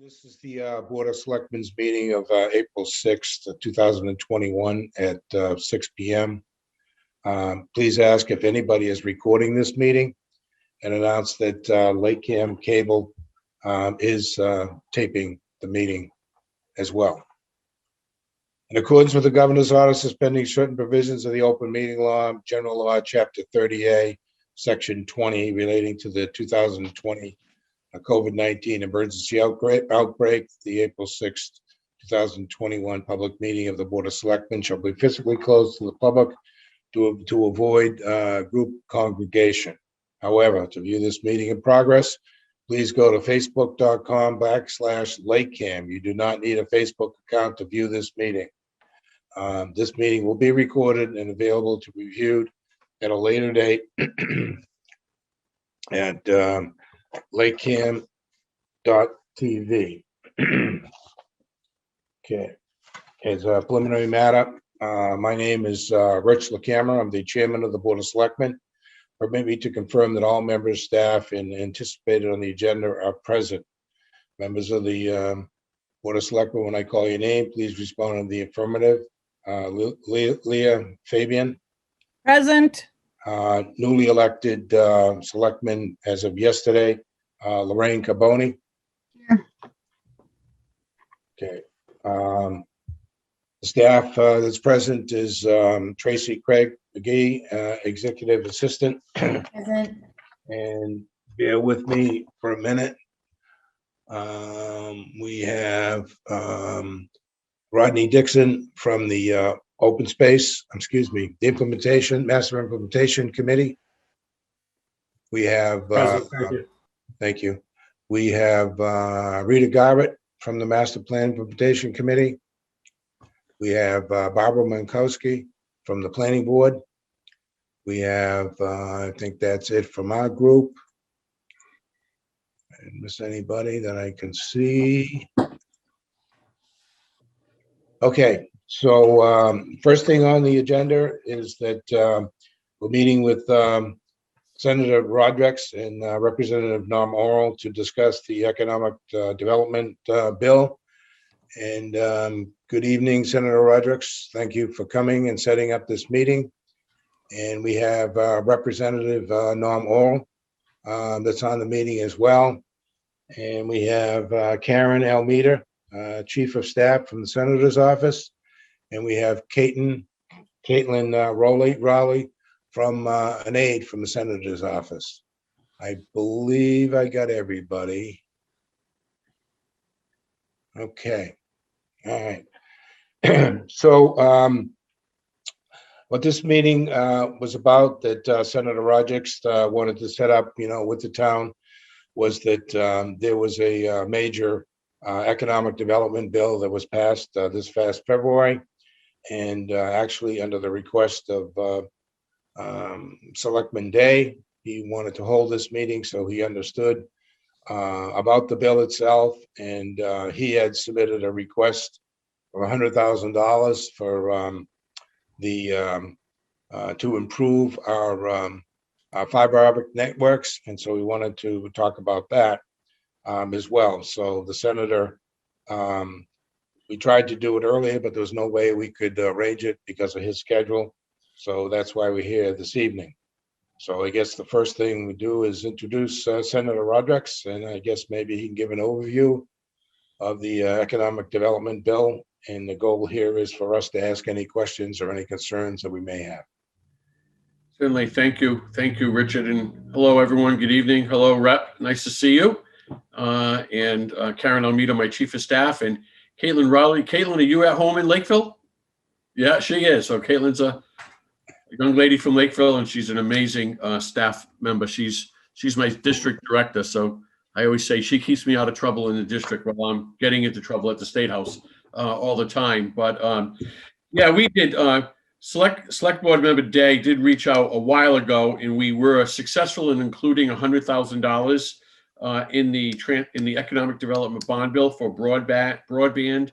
This is the Board of Selectmen's meeting of April 6th, 2021 at 6 p.m. Please ask if anybody is recording this meeting and announce that LakeCAM cable is taping the meeting as well. In accordance with the governor's order suspending certain provisions of the open meeting law, general law, chapter 30A, section 20 relating to the 2020 COVID-19 emergency outbreak, the April 6th, 2021 public meeting of the Board of Selectmen shall be physically closed to the public to avoid group congregation. However, to view this meeting in progress, please go to facebook.com/LakeCAM. You do not need a Facebook account to view this meeting. This meeting will be recorded and available to be viewed at a later date at LakeCAM.tv. Okay, as a preliminary matter, my name is Rich LaCamera. I'm the chairman of the Board of Selectmen. Permit me to confirm that all members, staff, and anticipated on the agenda are present. Members of the Board of Selectmen, when I call your name, please respond in the affirmative. Leah Fabian. Present. Newly elected selectman as of yesterday, Lorraine Carboni. Yeah. Okay. The staff that's present is Tracy Craig McGee, executive assistant. Present. And bear with me for a minute. We have Rodney Dixon from the Open Space, the Master Implementation Committee. We have, thank you. We have Rita Garrett from the Master Plan Implementation Committee. We have Barbara Mankowski from the Planning Board. We have, I think that's it from our group. I didn't miss anybody that I can see. Okay, so first thing on the agenda is that we're meeting with Senator Rodrick and Representative Norm Oral to discuss the economic development bill. And good evening, Senator Rodrick. Thank you for coming and setting up this meeting. And we have Representative Norm Oral that's on the meeting as well. And we have Karen Almeida, Chief of Staff from the Senator's office. And we have Caitlin Rowley from an aide from the Senator's office. I believe I got everybody. Okay. All right. So what this meeting was about that Senator Rodrick wanted to set up, with the town was that there was a major economic development bill that was passed this past February. And actually under the request of Selectman Day, he wanted to hold this meeting so he understood about the bill itself, and he had submitted a request for $100,000 for to improve our fiber optic networks, and so we wanted to talk about that as well. So the senator, we tried to do it earlier, but there was no way we could arrange it because of his schedule. So that's why we're here this evening. So I guess the first thing we do is introduce Senator Rodrick, and I guess maybe he can give an overview of the economic development bill. And the goal here is for us to ask any questions or any concerns that we may have. Certainly. Thank you. Thank you, Richard. And hello, everyone. Good evening. Hello, Rep. Nice to see you. And Karen Almeida, my Chief of Staff, and Caitlin Rowley. Caitlin, are you at home in Lakeville? Yeah, she is. So Caitlin's a young lady from Lakeville, and she's an amazing staff member. She's my district director. So I always say she keeps me out of trouble in the district while I'm getting into trouble at the State House all the time. But yeah, we did. Select Board Member Day did reach out a while ago, and we were successful in including $100,000 in the economic development bond bill for broadband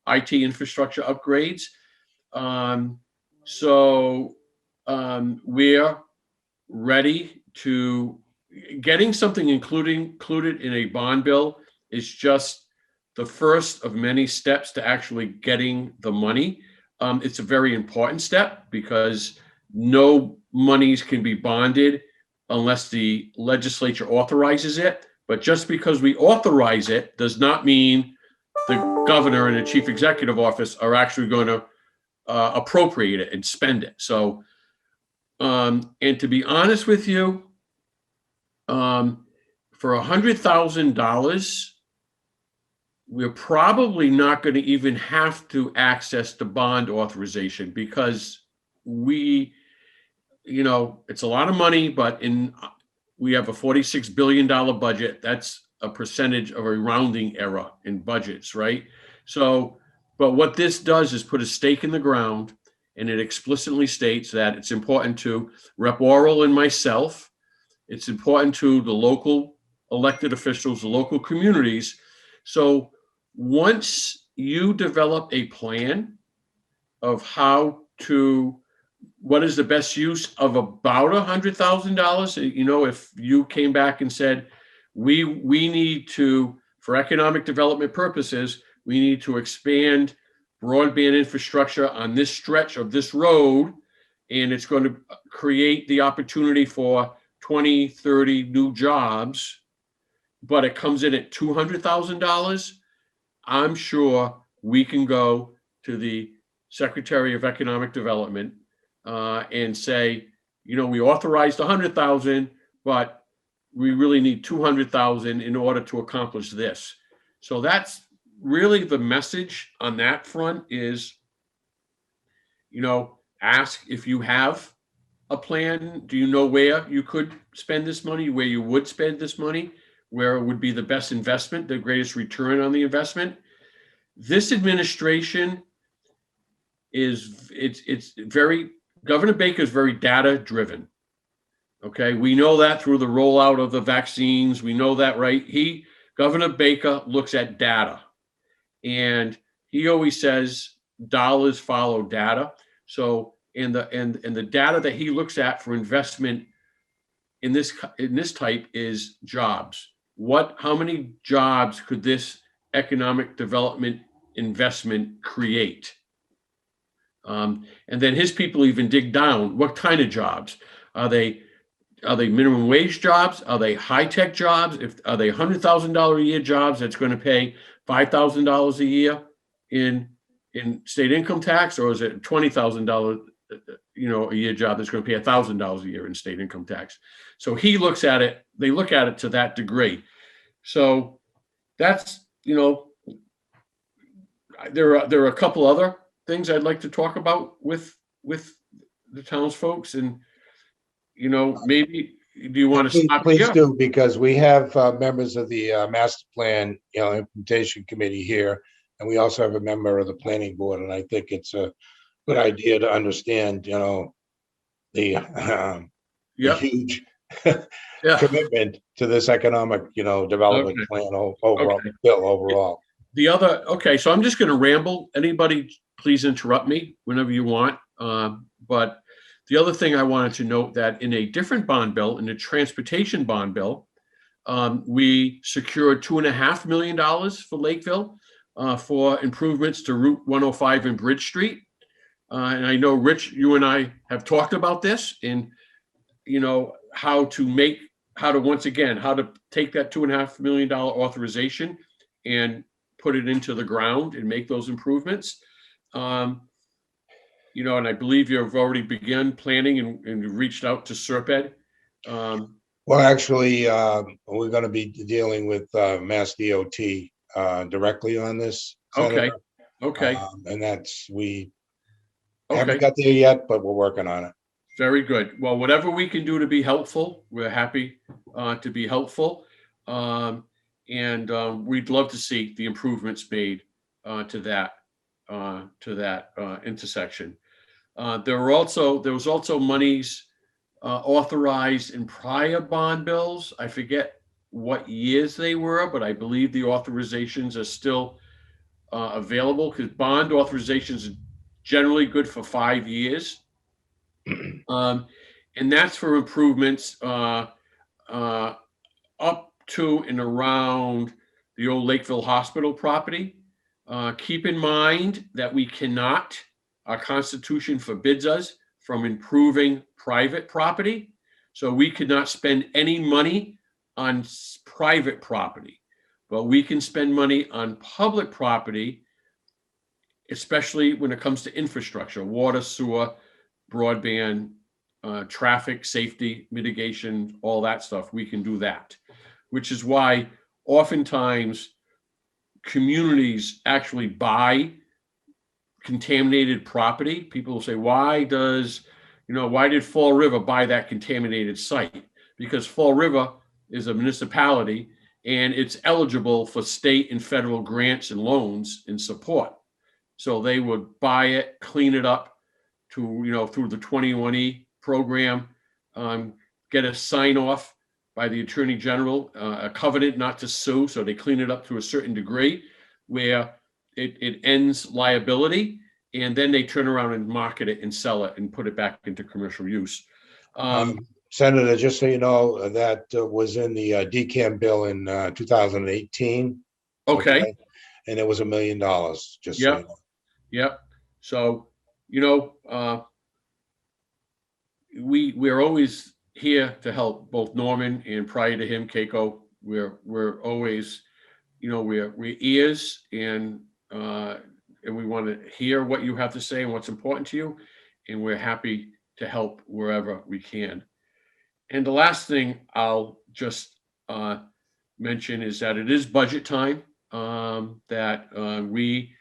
IT infrastructure upgrades. So we're ready to getting something included in a bond bill is just the first of many steps to actually getting the money. It's a very important step because no monies can be bonded unless the legislature authorizes it. But just because we authorize it does not mean the governor and the chief executive office are actually going to appropriate it and spend it. So, and to be honest with you, for $100,000, we're probably not going to even have to access the bond authorization because it's a lot of money, but we have a $46 billion budget. That's a percentage of a rounding error in budgets, right? So, but what this does is put a stake in the ground, and it explicitly states that it's important to Rep. Oral and myself. It's important to the local elected officials, the local communities. So once you develop a plan of what is the best use of about $100,000, if you came back and said, we need to, for economic development purposes, we need to expand broadband infrastructure on this stretch of this road, and it's going to create the opportunity for 20, 30 new jobs, but it comes in at $200,000, I'm sure we can go to the Secretary of Economic Development and say, we authorized 100,000, but we really need 200,000 in order to accomplish this. So that's really the message on that front is, ask if you have a plan. Do you know where you could spend this money, where you would spend this money, where it would be the best investment, the greatest return on the investment? This administration Governor Baker is very data driven. Okay. We know that through the rollout of the vaccines. We know that, right? Governor Baker looks at data, and he always says dollars follow data. So, and the data that he looks at for investment in this type is jobs. How many jobs could this economic development investment create? And then his people even dig down. What kind of jobs? Are they minimum wage jobs? Are they high-tech jobs? Are they $100,000 a year jobs that's going to pay $5,000 a year in state income tax, or is it $20,000 a year job that's going to pay $1,000 a year in state income tax? So he looks at it. They look at it to that degree. So that's there are a couple other things I'd like to talk about with the townsfolk, and maybe do you want to stop Please here? do, because we have members of the master plan, implementation committee here, and we also have a member of the planning board, and I think it's a good idea to understand, the huge commitment to this economic, development plan overall, bill overall. So I'm just going to ramble. Anybody, please interrupt me whenever you want. But the other thing I wanted to note that in a different bond bill, in the transportation bond bill, we secured $2.5 million for Lakeville for improvements to Route 105 and Bridge Street. And I know, Rich, you and I have talked about this and, how to take that $2.5 million authorization and put it into the ground and make those improvements. And I believe you've already begun planning and reached out to Serped. Well, actually, we're going to be dealing with Mass DOT directly on this. Okay. And we haven't got there yet, but we're working on it. Very good. Well, whatever we can do to be helpful, we're happy to be helpful. And we'd love to see the improvements made to that intersection. There was also monies authorized in prior bond bills. I forget what years they were, but I believe the authorizations are still available, because bond authorizations are generally good for 5 years. And that's for improvements up to and around the old Lakeville Hospital property. Keep in mind that we cannot, our Constitution forbids us from improving private property. So we could not spend any money on private property, but we can spend money on public property, especially when it comes to infrastructure, water, sewer, broadband, traffic, safety, mitigation, all that stuff. We can do that, which is why oftentimes communities actually buy contaminated property. People will say, why did Fall River buy that contaminated site? Because Fall River is a municipality and it's eligible for state and federal grants and loans and support. So they would buy it, clean it up to, through the 21E program, get a sign off by the Attorney General, a covenant not to sue. So they clean it up to a certain degree where it ends liability, and then they turn around and market it and sell it and put it back into commercial use. Senator, just so you know, that was in the LakeCAM bill in 2018. Okay. And it was $1 million, just so you know. Yep. So, we're always here to help both Norman and prior to him, Keiko. We're always, we're ears and we want to hear what you have to say and what's important to you. And we're happy to help wherever we can. And the last thing I'll just mention is that it is budget time, that we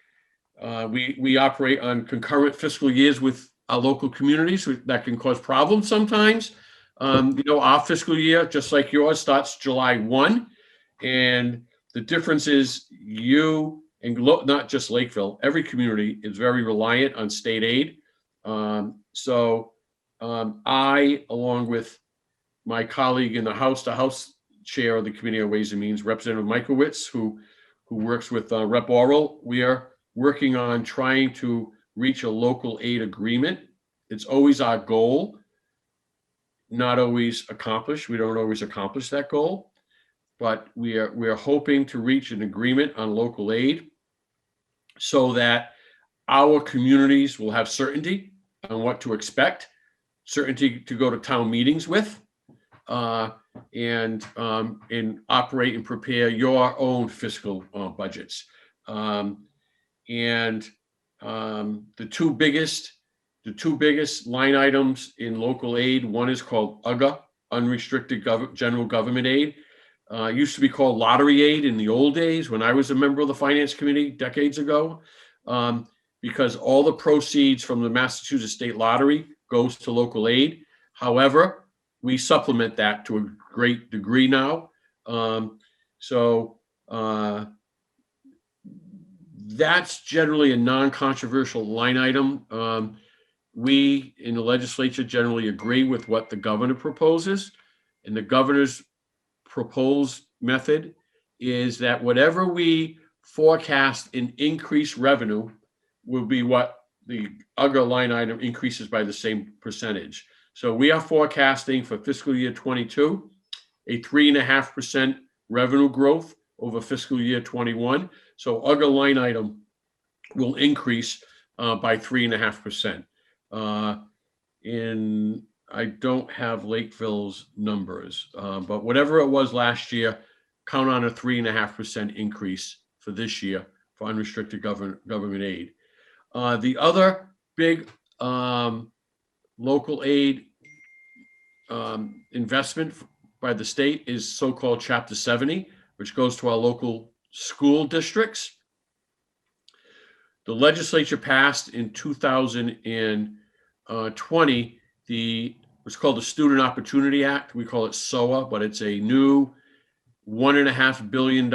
operate on concurrent fiscal years with our local communities. That can cause problems sometimes. Our fiscal year, just like yours, starts July 1. And the difference is you, and not just Lakeville, every community is very reliant on state aid. So I, along with my colleague in the House chair of the Committee on Ways and Means, Representative Michaelwitz, who works with Rep. Oral, we are working on trying to reach a local aid agreement. It's always our goal, not always accomplished. We don't always accomplish that goal, but we are hoping to reach an agreement on local aid so that our communities will have certainty on what to expect, certainty to go to town meetings with, and operate and prepare your own fiscal budgets. And the two biggest line items in local aid, one is called UGA, Unrestricted General Government Aid. Used to be called lottery aid in the old days when I was a member of the Finance Committee decades ago, because all the proceeds from the Massachusetts State Lottery goes to local aid. However, we supplement that to a great degree now. That's generally a non-controversial line item. We in the legislature generally agree with what the governor proposes, and the governor's proposed method is that whatever we forecast in increased revenue will be what the other line item increases by the same percentage. So we are forecasting for fiscal year 22, a 3.5% revenue growth over fiscal year 21. So other line item will increase by 3.5%. I don't have Lakeville's numbers, but whatever it was last year, count on a 3.5% increase for this year for unrestricted government aid. The other big local aid investment by the state is so-called Chapter 70, which goes to our local school districts. The legislature passed in 2020 what's called the Student Opportunity Act. We call it SOA, but it's a new $1.5 billion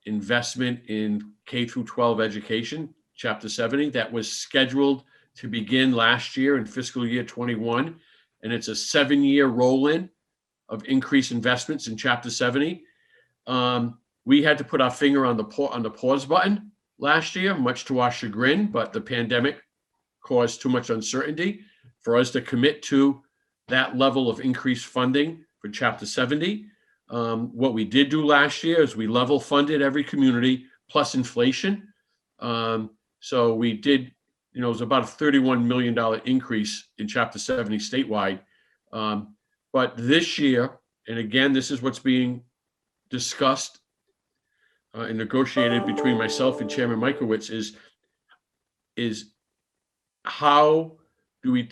investment in K through 12 education, Chapter 70, that was scheduled to begin last year in fiscal year 21. And it's a 7-year roll-in of increased investments in Chapter 70. We had to put our finger on the pause button last year, much to our chagrin, but the pandemic caused too much uncertainty for us to commit to that level of increased funding for Chapter 70. What we did do last year is we level funded every community plus inflation. So we did, it was about a $31 million increase in Chapter 70 statewide. But this year, and again, this is what's being discussed and negotiated between myself and Chairman Mikowitz, is how do we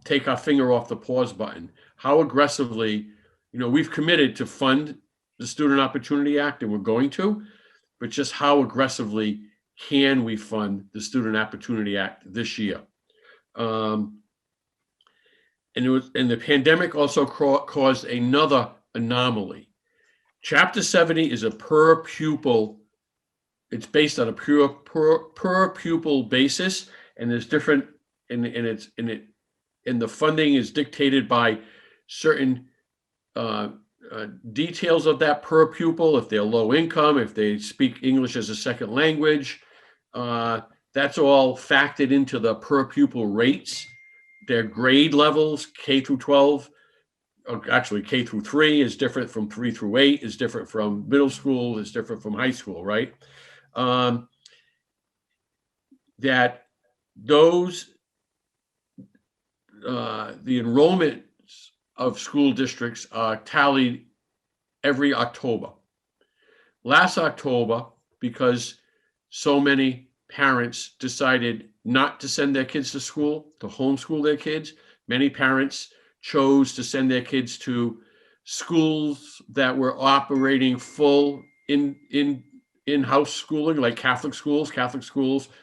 take our finger off the pause button? How aggressively, we've committed to fund the Student Opportunity Act, and we're going to, but just how aggressively can we fund the Student Opportunity Act this year? And the pandemic also caused another anomaly. Chapter 70 is a per pupil. It's based on a per pupil basis, and there's different, and the funding is dictated by certain details of that per pupil. If they're low income, if they speak English as a second language, that's all factored into the per pupil rates. Their grade levels, K through 12, actually K through 3 is different from 3 through 8, is different from middle school, is different from high school, right? That those, the enrollments of school districts are tallied every October. Last October, because so many parents decided not to send their kids to school, to homeschool their kids, many parents chose to send their kids to schools that were operating full in-house schooling, like Catholic schools,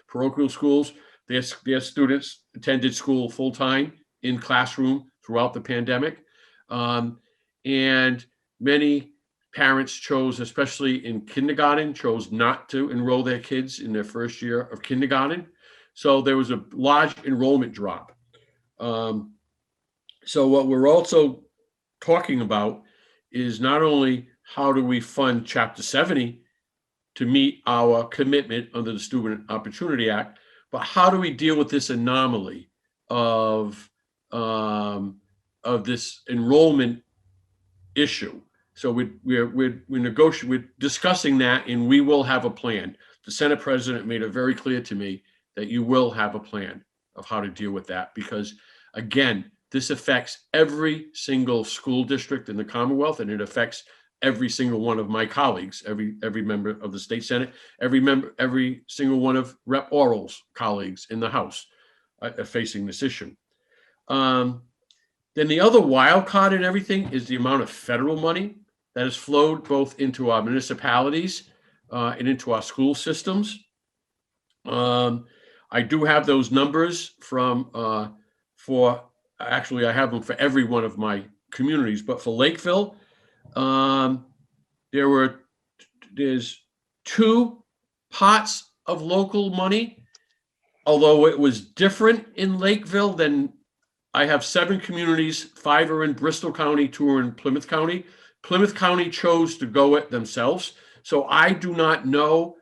parochial schools. Their students attended school full-time in classroom throughout the pandemic. And many parents chose, especially in kindergarten, chose not to enroll their kids in their first year of kindergarten. So there was a large enrollment drop. So what we're also talking about is not only how do we fund Chapter 70 to meet our commitment under the Student Opportunity Act, but how do we deal with this anomaly of this enrollment issue? So we're discussing that, and we will have a plan. The Senate President made it very clear to me that you will have a plan of how to deal with that, because again, this affects every single school district in the Commonwealth, and it affects every single one of my colleagues, every member of the state Senate, every single one of Rep. Oral's colleagues in the House are facing this issue. Then the other wild card in everything is the amount of federal money that has flowed both into our municipalities and into our school systems. I do have those numbers actually I have them for every one of my communities, but for Lakeville, there's 2 pots of local money, although it was different in Lakeville than I have 7 communities, 5 are in Bristol County, 2 are in Plymouth County. Plymouth County chose to go it themselves. So I do not know,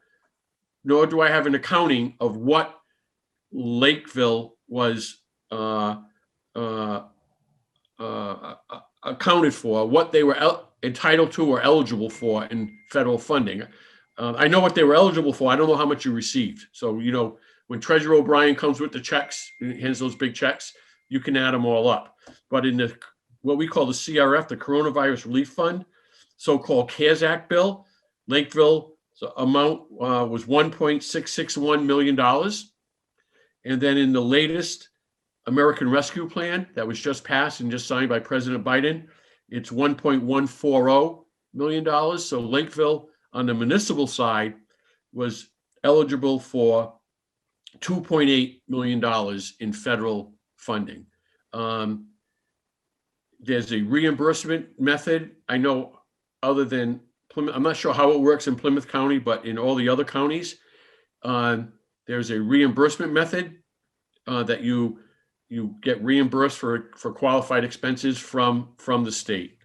nor do I have an accounting of what Lakeville was accounted for, what they were entitled to or eligible for in federal funding. I know what they were eligible for. I don't know how much you received. So, when Treasurer O'Brien comes with the checks, hands those big checks, you can add them all up. But in what we call the CRF, the Coronavirus Relief Fund, so-called CARES Act bill, Lakeville's amount was $1.661 million. And then in the latest American Rescue Plan that was just passed and just signed by President Biden, it's $1.140 million. So Lakeville on the municipal side was eligible for $2.8 million in federal funding. There's a reimbursement method. I know other than Plymouth, I'm not sure how it works in Plymouth County, but in all the other counties, there's a reimbursement method that you get reimbursed for qualified expenses from the state.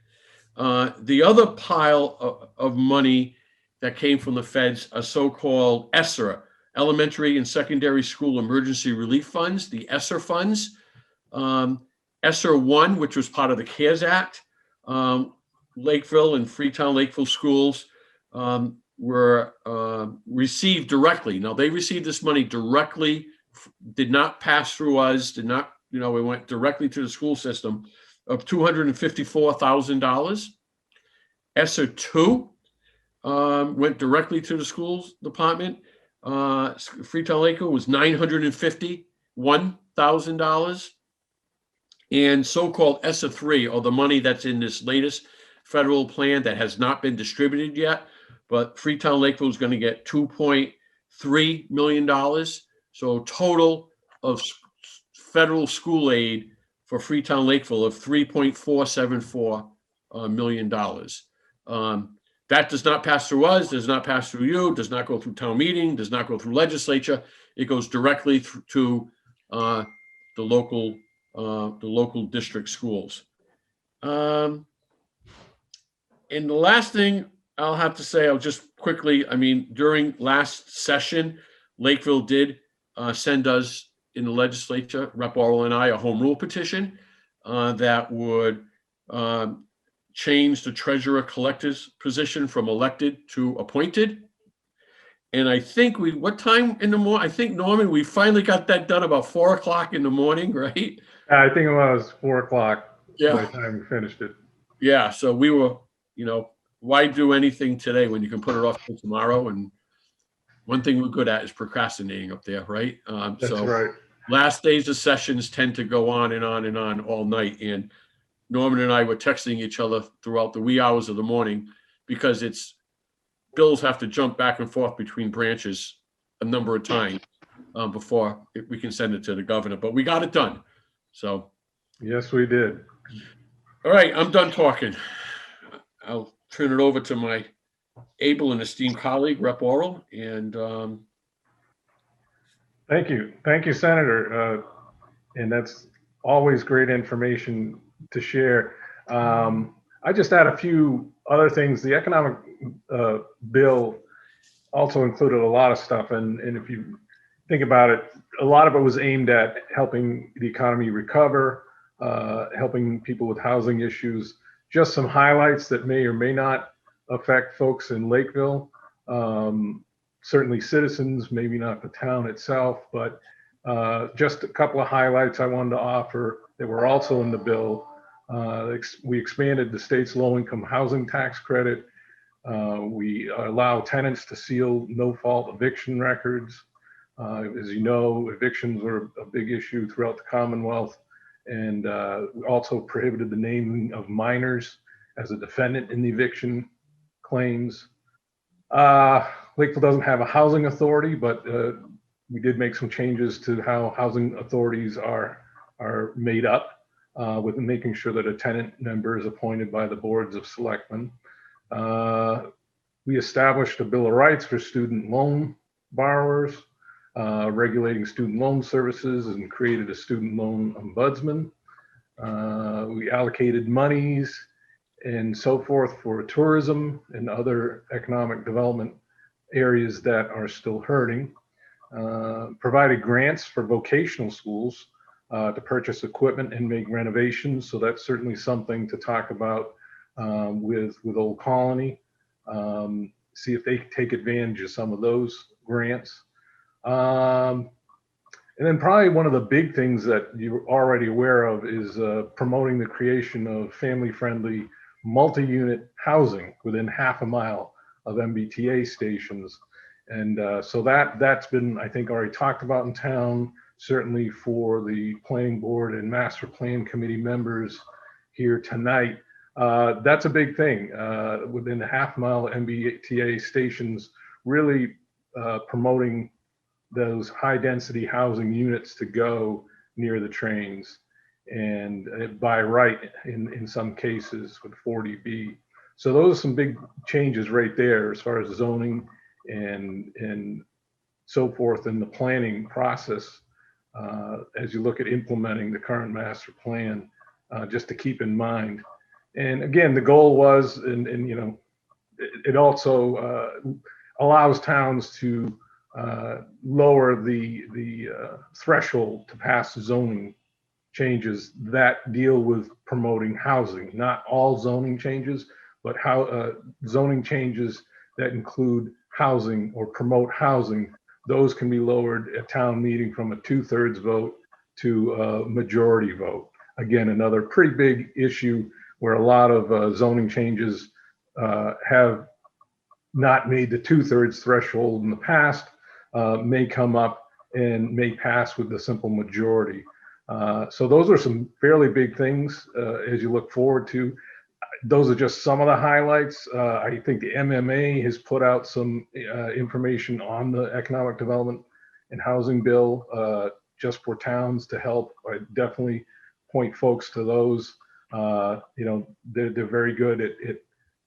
The other pile of money that came from the feds are so-called ESSER, Elementary and Secondary School Emergency Relief Funds, the ESSER funds. ESSER 1, which was part of the CARES Act. Lakeville and Freetown Lakeville schools were received directly. Now, they received this money directly, did not pass through us, did not, it went directly to the school system, of $254,000. ESSER 2 went directly to the schools department. Freetown Lakeville was $951,000. And so-called ESSER 3, or the money that's in this latest federal plan that has not been distributed yet, but Freetown Lakeville is going to get $2.3 million. So total of federal school aid for Freetown Lakeville of $3.474 million. That does not pass through us, does not pass through you, does not go through town meeting, does not go through legislature. It goes directly to the local district schools. And the last thing I'll have to say, I'll just quickly, during last session, Lakeville did send us in the legislature, Rep. Orwell and I, a home rule petition that would change the treasurer collector's position from elected to appointed. And I think what time in the morning? I think, Norman, we finally got that done about 4 o'clock in the morning, right? I think it was 4 o'clock Yeah. by the time we finished it. Yeah. So we were, why do anything today when you can put it off till tomorrow? And one thing we're good at is procrastinating up there, right? That's so right. Last days of sessions tend to go on and on and on all night. And Norman and I were texting each other throughout the wee hours of the morning because bills have to jump back and forth between branches a number of times before we can send it to the governor. But we got it done. So. Yes, we did. All right, I'm done talking. I'll turn it over to my able and esteemed colleague, Rep. Orwell. And Thank you, Senator. And that's always great information to share. I just add a few other things. The economic bill also included a lot of stuff. And if you think about it, a lot of it was aimed at helping the economy recover, helping people with housing issues. Just some highlights that may or may not affect folks in Lakeville. Certainly citizens, maybe not the town itself, but just a couple of highlights I wanted to offer that were also in the bill. We expanded the state's low-income housing tax credit. We allow tenants to seal no-fault eviction records. As you know, evictions were a big issue throughout the Commonwealth. And we also prohibited the naming of minors as a defendant in the eviction claims. Lakeville doesn't have a housing authority, but we did make some changes to how housing authorities are made up, with making sure that a tenant member is appointed by the boards of selectmen. We established a Bill of Rights for student loan borrowers, regulating student loan services, and created a student loan ombudsman. We allocated monies and so forth for tourism and other economic development areas that are still hurting. Provided grants for vocational schools to purchase equipment and make renovations. So that's certainly something to talk about with Old Colony. See if they can take advantage of some of those grants. And then probably one of the big things that you're already aware of is promoting the creation of family-friendly multi-unit housing within half a mile of MBTA stations. And so that's been, I think, already talked about in town, certainly for the planning board and master plan committee members here tonight. That's a big thing. Within a half mile of MBTA stations, really promoting those high density housing units to go near the trains, and by right in some cases with 40B. So those are some big changes right there as far as zoning and so forth in the planning process as you look at implementing the current master plan, just to keep in mind. And again, the goal was, and it also allows towns to lower the threshold to pass zoning changes that deal with promoting housing, not all zoning changes, but how zoning changes that include housing or promote housing. Those can be lowered at town meeting from a 2/3 vote to a majority vote. Again, another pretty big issue where a lot of zoning changes have not made the 2/3 threshold in the past, may come up and may pass with the simple majority. So those are some fairly big things as you look forward to. Those are just some of the highlights. I think the MMA has put out some information on the economic development and housing bill just for towns to help. I definitely point folks to those. They're very good at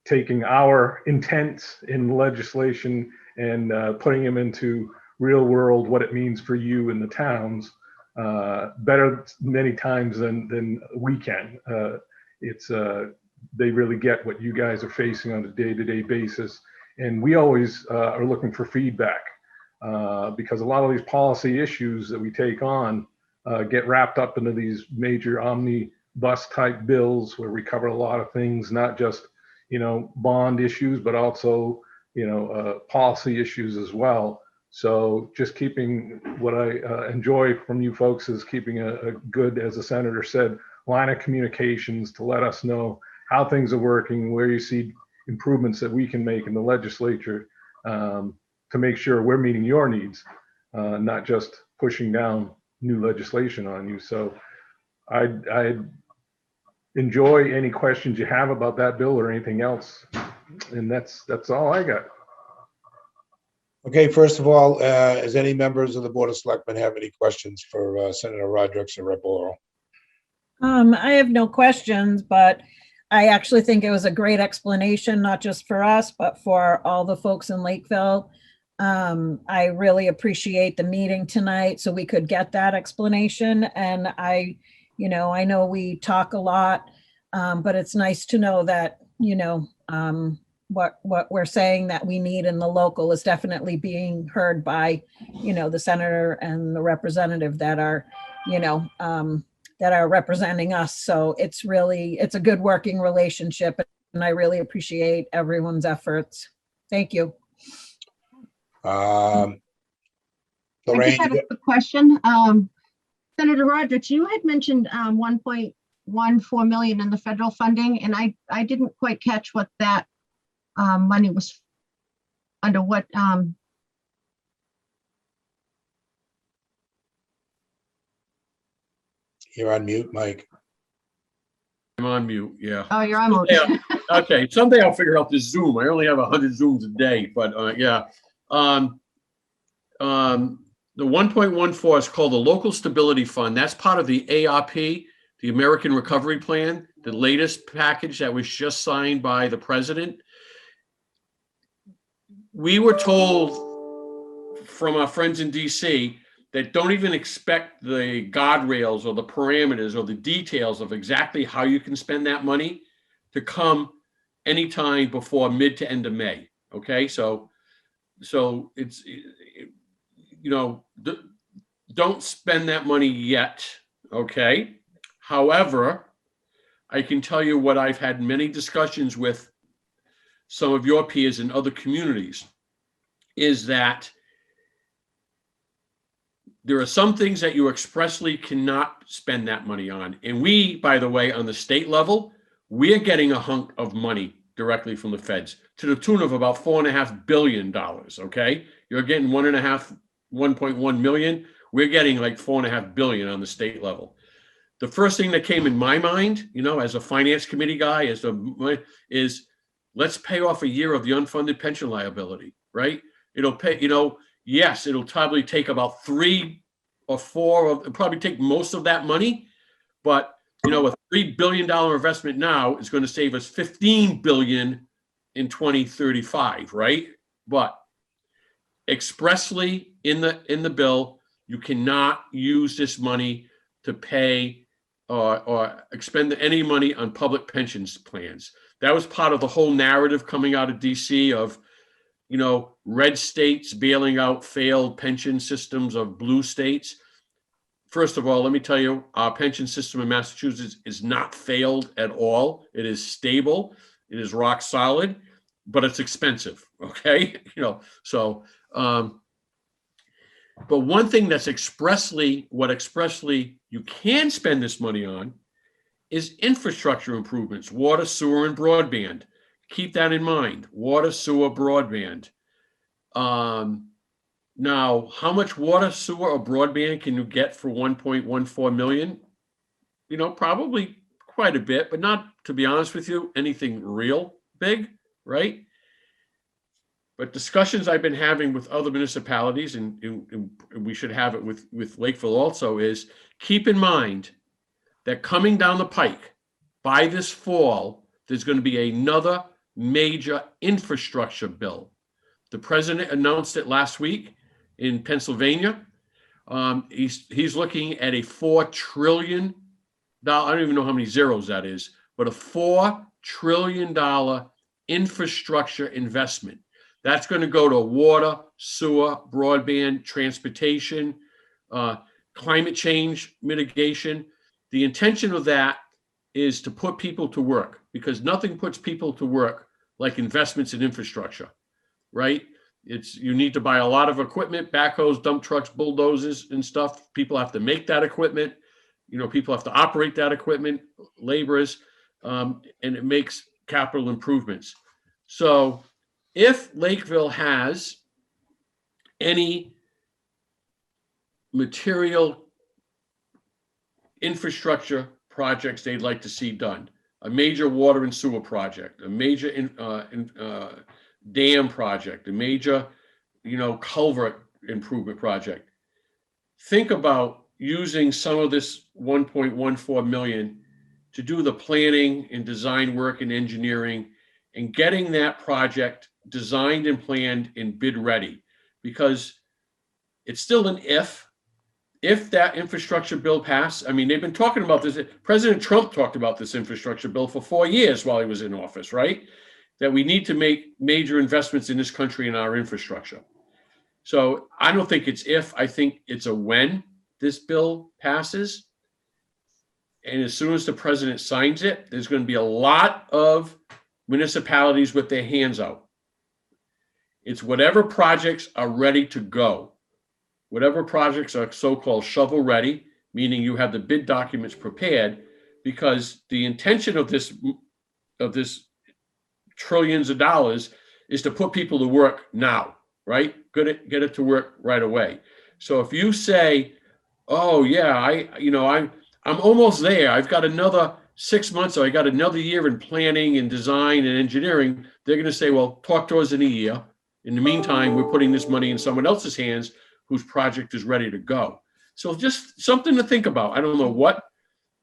taking our intents in legislation and putting them into real world, what it means for you in the towns, better many times than we can. They really get what you guys are facing on a day-to-day basis. And we always are looking for feedback because a lot of these policy issues that we take on get wrapped up into these major omnibus type bills where we cover a lot of things, not just, bond issues, but also, policy issues as well. So just keeping what I enjoy from you folks is keeping a good, as the senator said, line of communications to let us know how things are working, where you see improvements that we can make in the legislature to make sure we're meeting your needs, not just pushing down new legislation on you. So I enjoy any questions you have about that bill or anything else. And that's all I got. Okay, first of all, does any members of the Board of Selectmen have any questions for Senator Rodrick or Rep. Laurel? I have no questions, but I actually think it was a great explanation, not just for us, but for all the folks in Lakeville. I really appreciate the meeting tonight so we could get that explanation. And I know we talk a lot, but it's nice to know that, what we're saying that we need in the local is definitely being heard by, the senator and the representative that are, that are representing us. So it's a good working relationship, and I really appreciate everyone's efforts. Thank you. Lorraine, I just have a quick question. Senator Rodrick, you had mentioned 1.14 million in the federal funding, and I didn't quite catch what that money was under what. you're on mute, Mike. I'm on mute, yeah. Oh, you're on. Okay, someday I'll figure out this Zoom. I only have 100 Zooms a day, but yeah. The 1.14 is called the Local Stability Fund. That's part of the ARP, the American Recovery Plan, the latest package that was just signed by the president. We were told from our friends in DC that don't even expect the guardrails or the parameters or the details of exactly how you can spend that money to come anytime before mid to end of May. Okay, so it's, don't spend that money yet. Okay. However, I can tell you what I've had many discussions with some of your peers in other communities is that there are some things that you expressly cannot spend that money on. And we, by the way, on the state level, we're getting a hunk of money directly from the feds to the tune of about $4.5 billion. Okay. You're getting 1.1 million. We're getting like 4.5 billion on the state level. The first thing that came in my mind, as a finance committee guy, is let's pay off a year of the unfunded pension liability, right? It'll pay, yes, it'll probably take about 3 or 4, probably take most of that money, but a $3 billion investment now is going to save us $15 billion in 2035, right? But expressly in the bill, you cannot use this money to pay or expend any money on public pensions plans. That was part of the whole narrative coming out of DC of, red states bailing out failed pension systems of blue states. first of all, let me tell you, our pension system in Massachusetts is not failed at all. It is stable. It is rock solid, but it's expensive. Okay. But one thing that's expressly you can spend this money on is infrastructure improvements, water, sewer, and broadband. Keep that in mind. Water, sewer, broadband. Now, how much water, sewer, or broadband can you get for 1.14 million? Probably quite a bit, but not, to be honest with you, anything real big, right? But discussions I've been having with other municipalities, and we should have it with Lakeville also, is keep in mind that coming down the pike by this fall, there's going to be another major infrastructure bill. The president announced it last week in Pennsylvania. He's looking at a $4 trillion, I don't even know how many zeros that is, but a $4 trillion infrastructure investment. That's going to go to water, sewer, broadband, transportation, climate change mitigation. The intention of that is to put people to work, because nothing puts people to work like investments in infrastructure, right? You need to buy a lot of equipment, backhoes, dump trucks, bulldozers and stuff. People have to make that equipment. People have to operate that equipment, laborers, and it makes capital improvements. So if Lakeville has any material infrastructure projects they'd like to see done, a major water and sewer project, a major dam project, a major, culvert improvement project, think about using some of this 1.14 million to do the planning and design work and engineering and getting that project designed and planned and bid ready, because it's still an if that infrastructure bill passed. I mean, they've been talking about this. President Trump talked about this infrastructure bill for 4 years while he was in office, right? That we need to make major investments in this country in our infrastructure. So I don't think it's if, I think it's a when this bill passes. And as soon as the president signs it, there's going to be a lot of municipalities with their hands out. It's whatever projects are ready to go. Whatever projects are so-called shovel ready, meaning you have the bid documents prepared, because the intention of this trillions of dollars is to put people to work now, right? Get it to work right away. So if you say, oh yeah, I'm almost there, I've got another 6 months, or I got another year in planning and design and engineering, they're going to say, well, talk to us in a year. In the meantime, we're putting this money in someone else's hands whose project is ready to go. So just something to think about. I don't know what,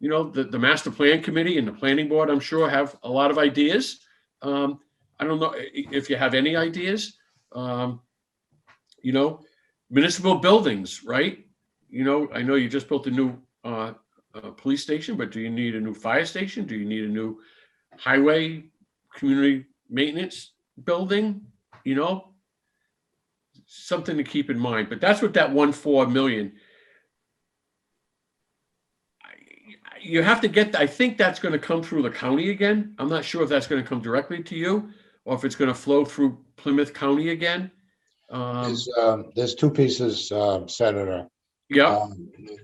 the master plan committee and the planning board, I'm sure, have a lot of ideas. I don't know if you have any ideas. Municipal buildings, right? I know you just built a new police station, but do you need a new fire station? Do you need a new highway community maintenance building? Something to keep in mind. But that's what that 1.4 million. You have to get. I think that's going to come through the county again. I'm not sure if that's going to come directly to you, or if it's going to flow through Plymouth County again. There's two pieces, Senator. Yeah.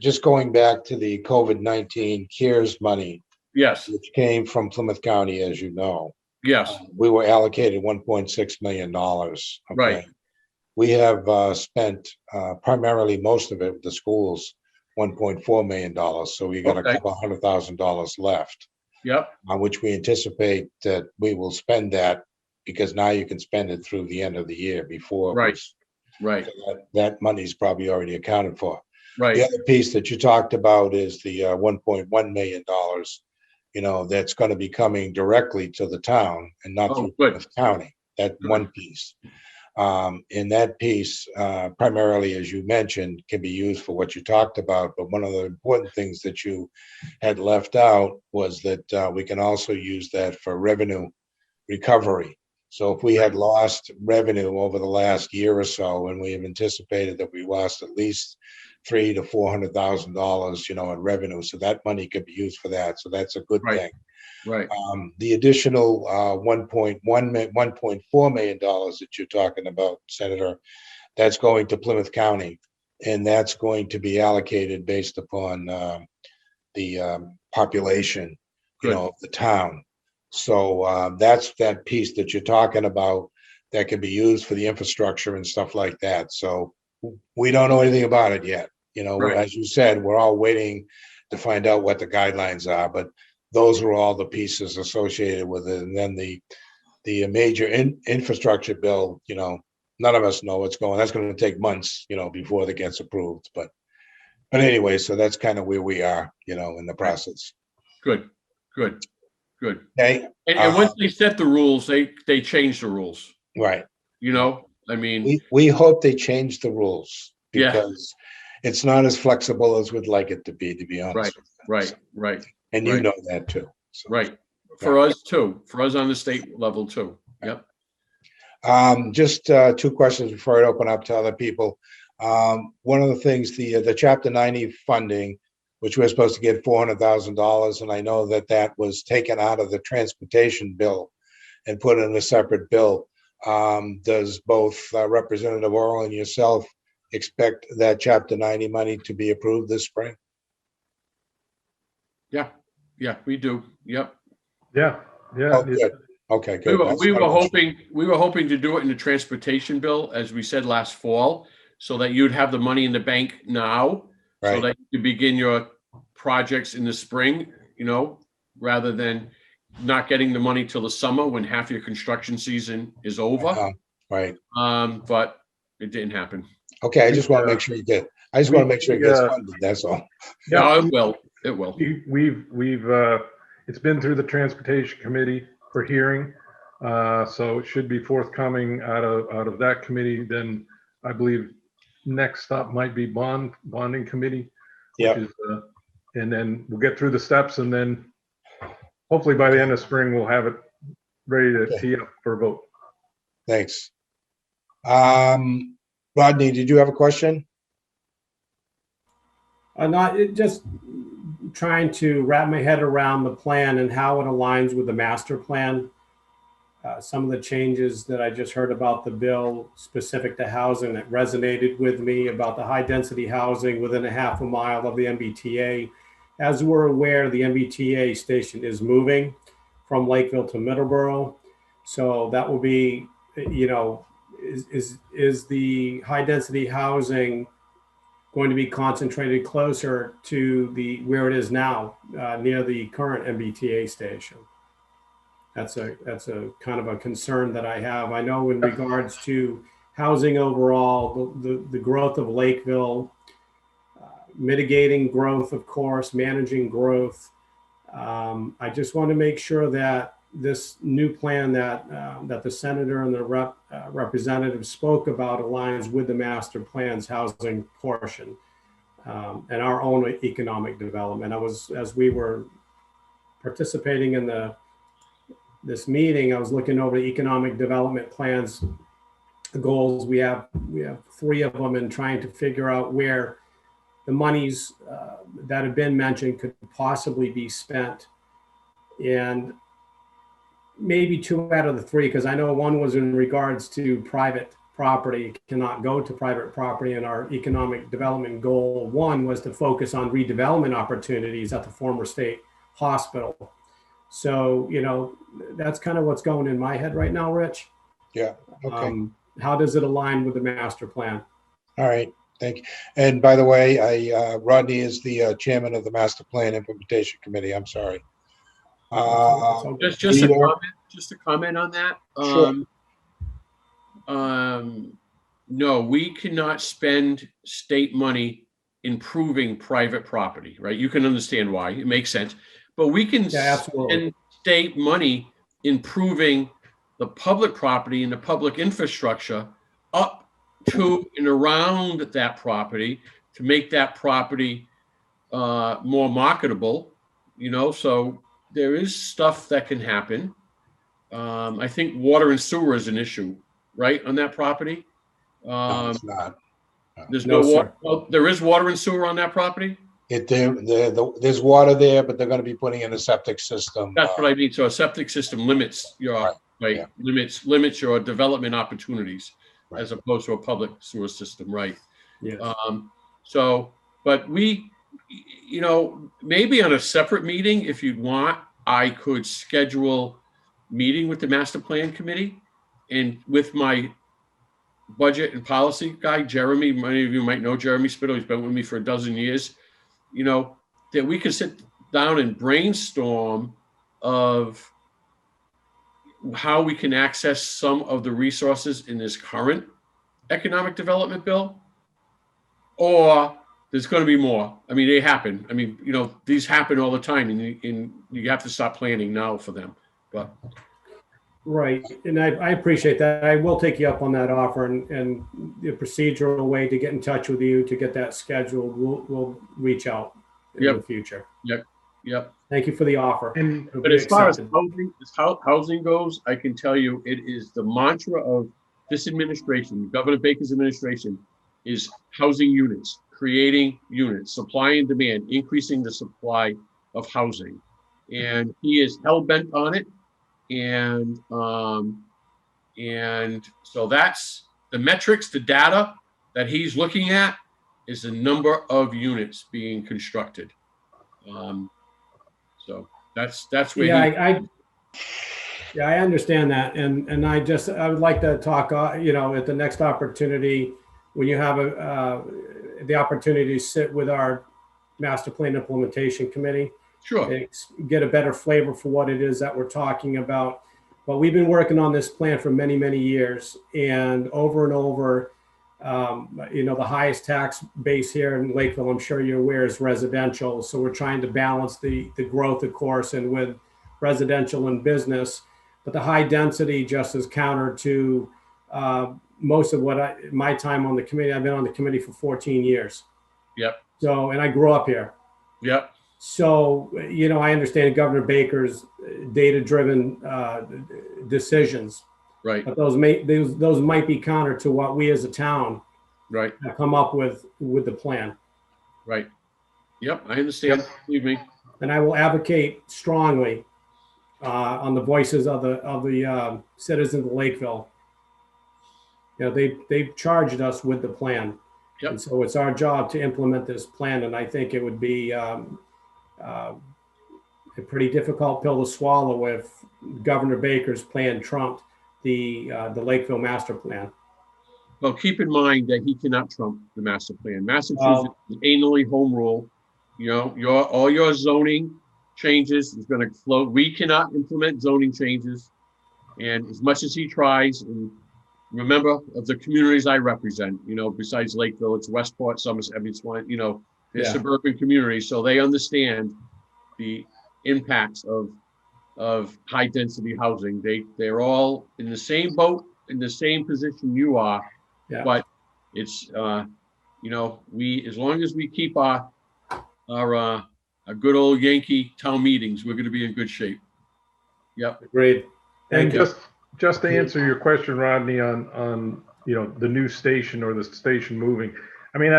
Just going back to the COVID-19 CARES money. Yes. Which came from Plymouth County, as you know. Yes. We were allocated $1.6 million. Okay? Right. We have spent primarily most of it with the schools, $1.4 million. So we got a couple $100,000 left. Yep. On which we anticipate that we will spend that, because now you can spend it through the end of the year before. Right. That money's probably already accounted for. Right. The other piece that you talked about is the $1.1 million, that's going to be coming directly to the town and not through Plymouth County. That one piece. And that piece, primarily, as you mentioned, can be used for what you talked about. But one of the important things that you had left out was that we can also use that for revenue recovery. So if we had lost revenue over the last year or so, and we have anticipated that we lost at least $300,000 to $400,000, in revenue. So that money could be used for that. So that's a good Right. thing. Right. The additional $1.4 million that you're talking about, Senator, that's going to Plymouth County, and that's going to be allocated based upon the population, Good. of the town. So that's that piece that you're talking about that can be used for the infrastructure and stuff like that. So we don't know anything about it yet. Right. As you said, we're all waiting to find out what the guidelines are, but those are all the pieces associated with it. And then the major infrastructure bill, none of us know what's going. That's going to take months, before that gets approved. But anyway, so that's kind of where we are, in the process. Good. Okay. And once they set the rules, they change the rules. Right. I mean, We hope they change the rules Yeah. because it's not as flexible as we'd like it to be honest. right. And right. you know that too. So, Right. For us too. For us on the state level too. Yep. Just 2 questions before I open up to other people. One of the things, the Chapter 90 funding, which we're supposed to get $400,000, and I know that was taken out of the transportation bill and put in a separate bill. Does both Representative Oral and yourself expect that Chapter 90 money to be approved this spring? Yeah, we do. Yep. Yeah. Oh, good. Okay, good. We were hoping to do it in the transportation bill, as we said last fall, so that you'd have the money in the bank now, so Right. that you begin your projects in the spring, rather than not getting the money till the summer when half your construction season is over. Right. But it didn't happen. Okay, I just want to make sure you get. I just want to make sure it gets funded. That's all. Yeah. No, it will. It will. We've it's been through the transportation committee for hearing. So it should be forthcoming out of that committee. Then I believe next up might be bonding committee. Yeah. And then we'll get through the steps, and then hopefully by the end of spring, we'll have it ready to tee up for a vote. Thanks. Rodney, did you have a question? Just trying to wrap my head around the plan and how it aligns with the master plan. Some of the changes that I just heard about the bill specific to housing that resonated with me about the high density housing within a half a mile of the MBTA. As we're aware, the MBTA station is moving from Lakeville to Middleborough. So that will be, is the high density housing going to be concentrated closer to where it is now, near the current MBTA station? That's a kind of a concern that I have. I know in regards to housing overall, the growth of Lakeville, mitigating growth, of course, managing growth. I just want to make sure that this new plan that the senator and the representative spoke about aligns with the master plan's housing portion and our own economic development. As we were participating in this meeting, I was looking over the economic development plans, the goals. We have 3 of them, and trying to figure out where the monies that have been mentioned could possibly be spent. And maybe 2 out of the 3, because I know one was in regards to private property, cannot go to private property. And our economic development goal 1 was to focus on redevelopment opportunities at the former state hospital. So, that's kind of what's going in my head right now, Rich. Yeah. Okay. How does it align with the master plan? All right. Thank you. And by the way, Rodney is the chairman of the Master Plan Implementation Committee. I'm sorry. Just a comment on that. Sure. No, we cannot spend state money improving private property, right? You can understand why. It makes sense. But we can spend state money improving the public property and the public infrastructure up to and around that property to make that property more marketable, so there is stuff that can happen. I think water and sewer is an issue, right, on that property? No, it's not. There's No, no water. sir. Well, there is water and sewer on that property? There's water there, but they're gonna be putting in a septic system. That's what I mean. So a septic system limits your, Right, right, yeah. limits your development opportunities Right. as opposed to a public sewer system, right? Yes. So, but we, maybe on a separate meeting, if you'd want, I could schedule meeting with the master plan committee and with my budget and policy guy, Jeremy. Many of you might know Jeremy Spittle. He's been with me for a dozen years. That we could sit down and brainstorm of how we can access some of the resources in this current economic development bill, or there's going to be more. I mean, they happen. I mean, these happen all the time, and you have to stop planning now for them. But Right, and I appreciate that. I will take you up on that offer, and the procedural way to get in touch with you to get that scheduled, we'll reach out in Yep. the future. Yep. Thank you for the offer. And It'll But be as far as accepted. housing goes, I can tell you it is the mantra of this administration, Governor Baker's administration, is housing units, creating units, supply and demand, increasing the supply of housing. And he is hell-bent on it. And so that's the metrics, the data that he's looking at is the number of units being constructed. So that's where I understand that, and I would like to talk, at the next opportunity when you have the opportunity to sit with our master plan implementation committee. Sure. Get a better flavor for what it is that we're talking about. But we've been working on this plan for many, many years, and over, the highest tax base here in Lakeville, I'm sure you're aware, is residential. So we're trying to balance the growth, of course, and with residential and business. But the high density just is counter to most of my time on the committee. I've been on the committee for 14 years. Yep. So, and I grew up here. Yep. So, I understand Governor Baker's data-driven decisions, Right. but those might be counter to what we as a town Right. have come up with the plan. Right. Yep. I understand. Believe me. And I will advocate strongly on the voices of the citizens of Lakeville. They've charged us with the plan. Yep. And so it's our job to implement this plan. And I think it would be a pretty difficult pill to swallow if Governor Baker's plan trumped the Lakeville master plan. Well, keep in mind that he cannot trump the master plan. Massachusetts is annually home rule. All your zoning changes is going to flow. We cannot implement zoning changes. And as much as he tries, and remember of the communities I represent, besides Lakeville, it's Westport, Somerset, they're suburban communities. So they understand the impacts of high density housing. They're all in the same boat, in the same position you are. Yeah. But it's, we, as long as we keep our good old Yankee town meetings, we're going to be in good shape. Yep. Agreed. And Thank you. just to answer your question, Rodney, on the new station or the station moving. I mean,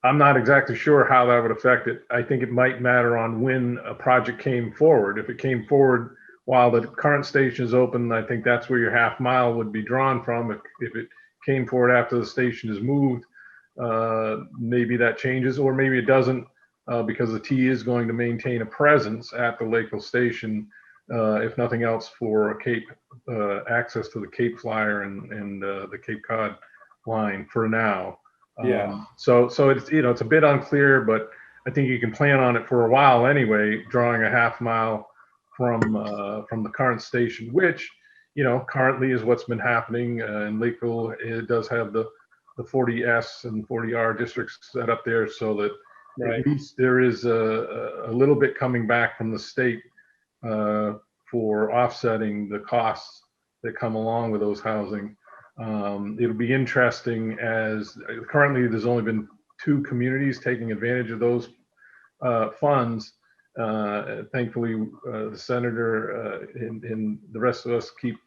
I'm not exactly sure how that would affect it. I think it might matter on when a project came forward. If it came forward while the current station is open, I think that's where your half mile would be drawn from. If it came forward after the station is moved, maybe that changes, or maybe it doesn't, because the T is going to maintain a presence at the Lakeville station, if nothing else, for Cape access to the Cape Flyer and the Cape Cod line for now. Yeah. So it's it's a bit unclear, but I think you can plan on it for a while anyway, drawing a half mile from the current station, which currently is what's been happening in Lakeville. It does have the 40S and 40R districts set up there, so that at least there is a little bit coming back from the state for offsetting the costs that come along with those housing. It'll be interesting, as currently there's only been 2 communities taking advantage of those funds. Thankfully, the senator and the rest of us keep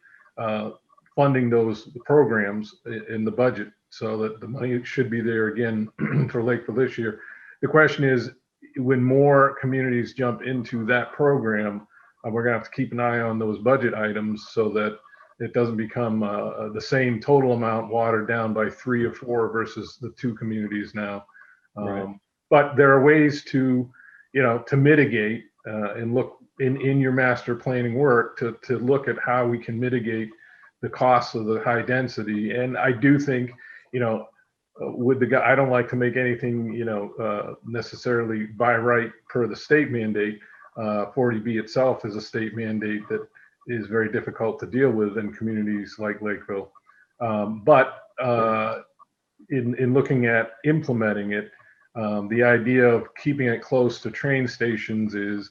funding those programs in the budget so that the money should be there again for Lakeville this year. The question is, when more communities jump into that program, we're gonna have to keep an eye on those budget items so that it doesn't become the same total amount watered down by 3 or 4 versus the 2 communities now. Right. But there are ways to, to mitigate and look in your master planning work to look at how we can mitigate the costs of the high density. And I do think, with the guy, I don't like to make anything, necessarily by right per the state mandate. 40B itself is a state mandate that is very difficult to deal with in communities like Lakeville. But in looking at implementing it, the idea of keeping it close to train stations is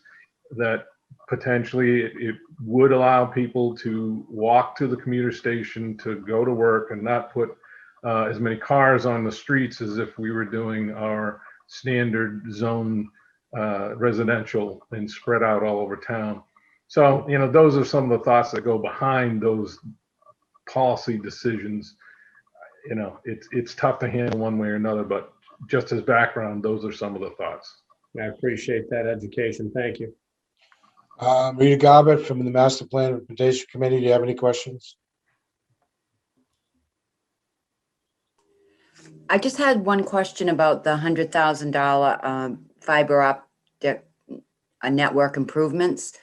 that potentially it would allow people to walk to the commuter station to go to work and not put as many cars on the streets as if we were doing our standard zone residential and spread out all over town. So, those are some of the thoughts that go behind those policy decisions. It's tough to handle one way or another, but just as background, those are some of the thoughts. I appreciate that education. Thank you. Rita Garbutt from the Master Plan Implementation Committee. Do you have any questions? I just had one question about the $100,000 fiber optic network improvements.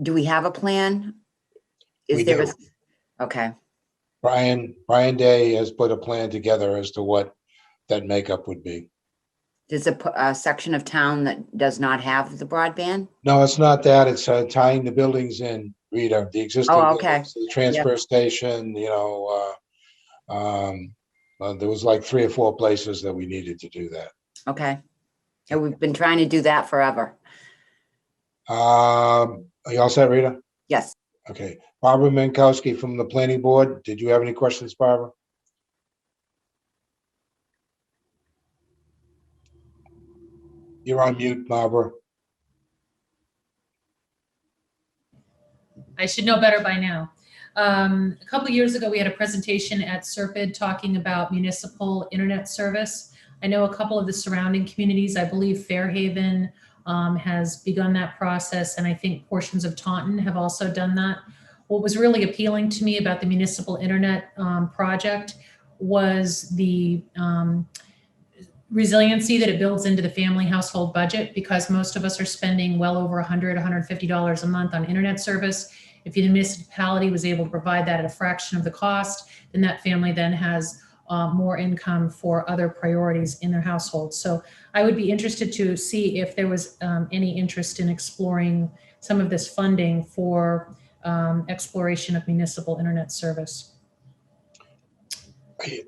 Do we have a plan? We do. Okay. Brian Day has put a plan together as to what that makeup would be. There's a section of town that does not have the broadband? No, it's not that. It's tying the buildings in, Rita, the existing okay. buildings, the transfer station, there was like 3 or 4 places that we needed to do that. Okay. And we've been trying to do that forever. Are you all set, Rita? Yes. Okay. Barbara Minkowski from the Planning Board. Did you have any questions, Barbara? You're on mute, Barbara. I should know better by now. A couple of years ago, we had a presentation at SERPID talking about municipal internet service. I know a couple of the surrounding communities, I believe Fairhaven has begun that process, and I think portions of Taunton have also done that. What was really appealing to me about the municipal internet project was the resiliency that it builds into the family household budget, because most of us are spending well over $100, $150 a month on internet service. If the municipality was able to provide that at a fraction of the cost, then that family then has more income for other priorities in their household. So I would be interested to see if there was any interest in exploring some of this funding for exploration of municipal internet service.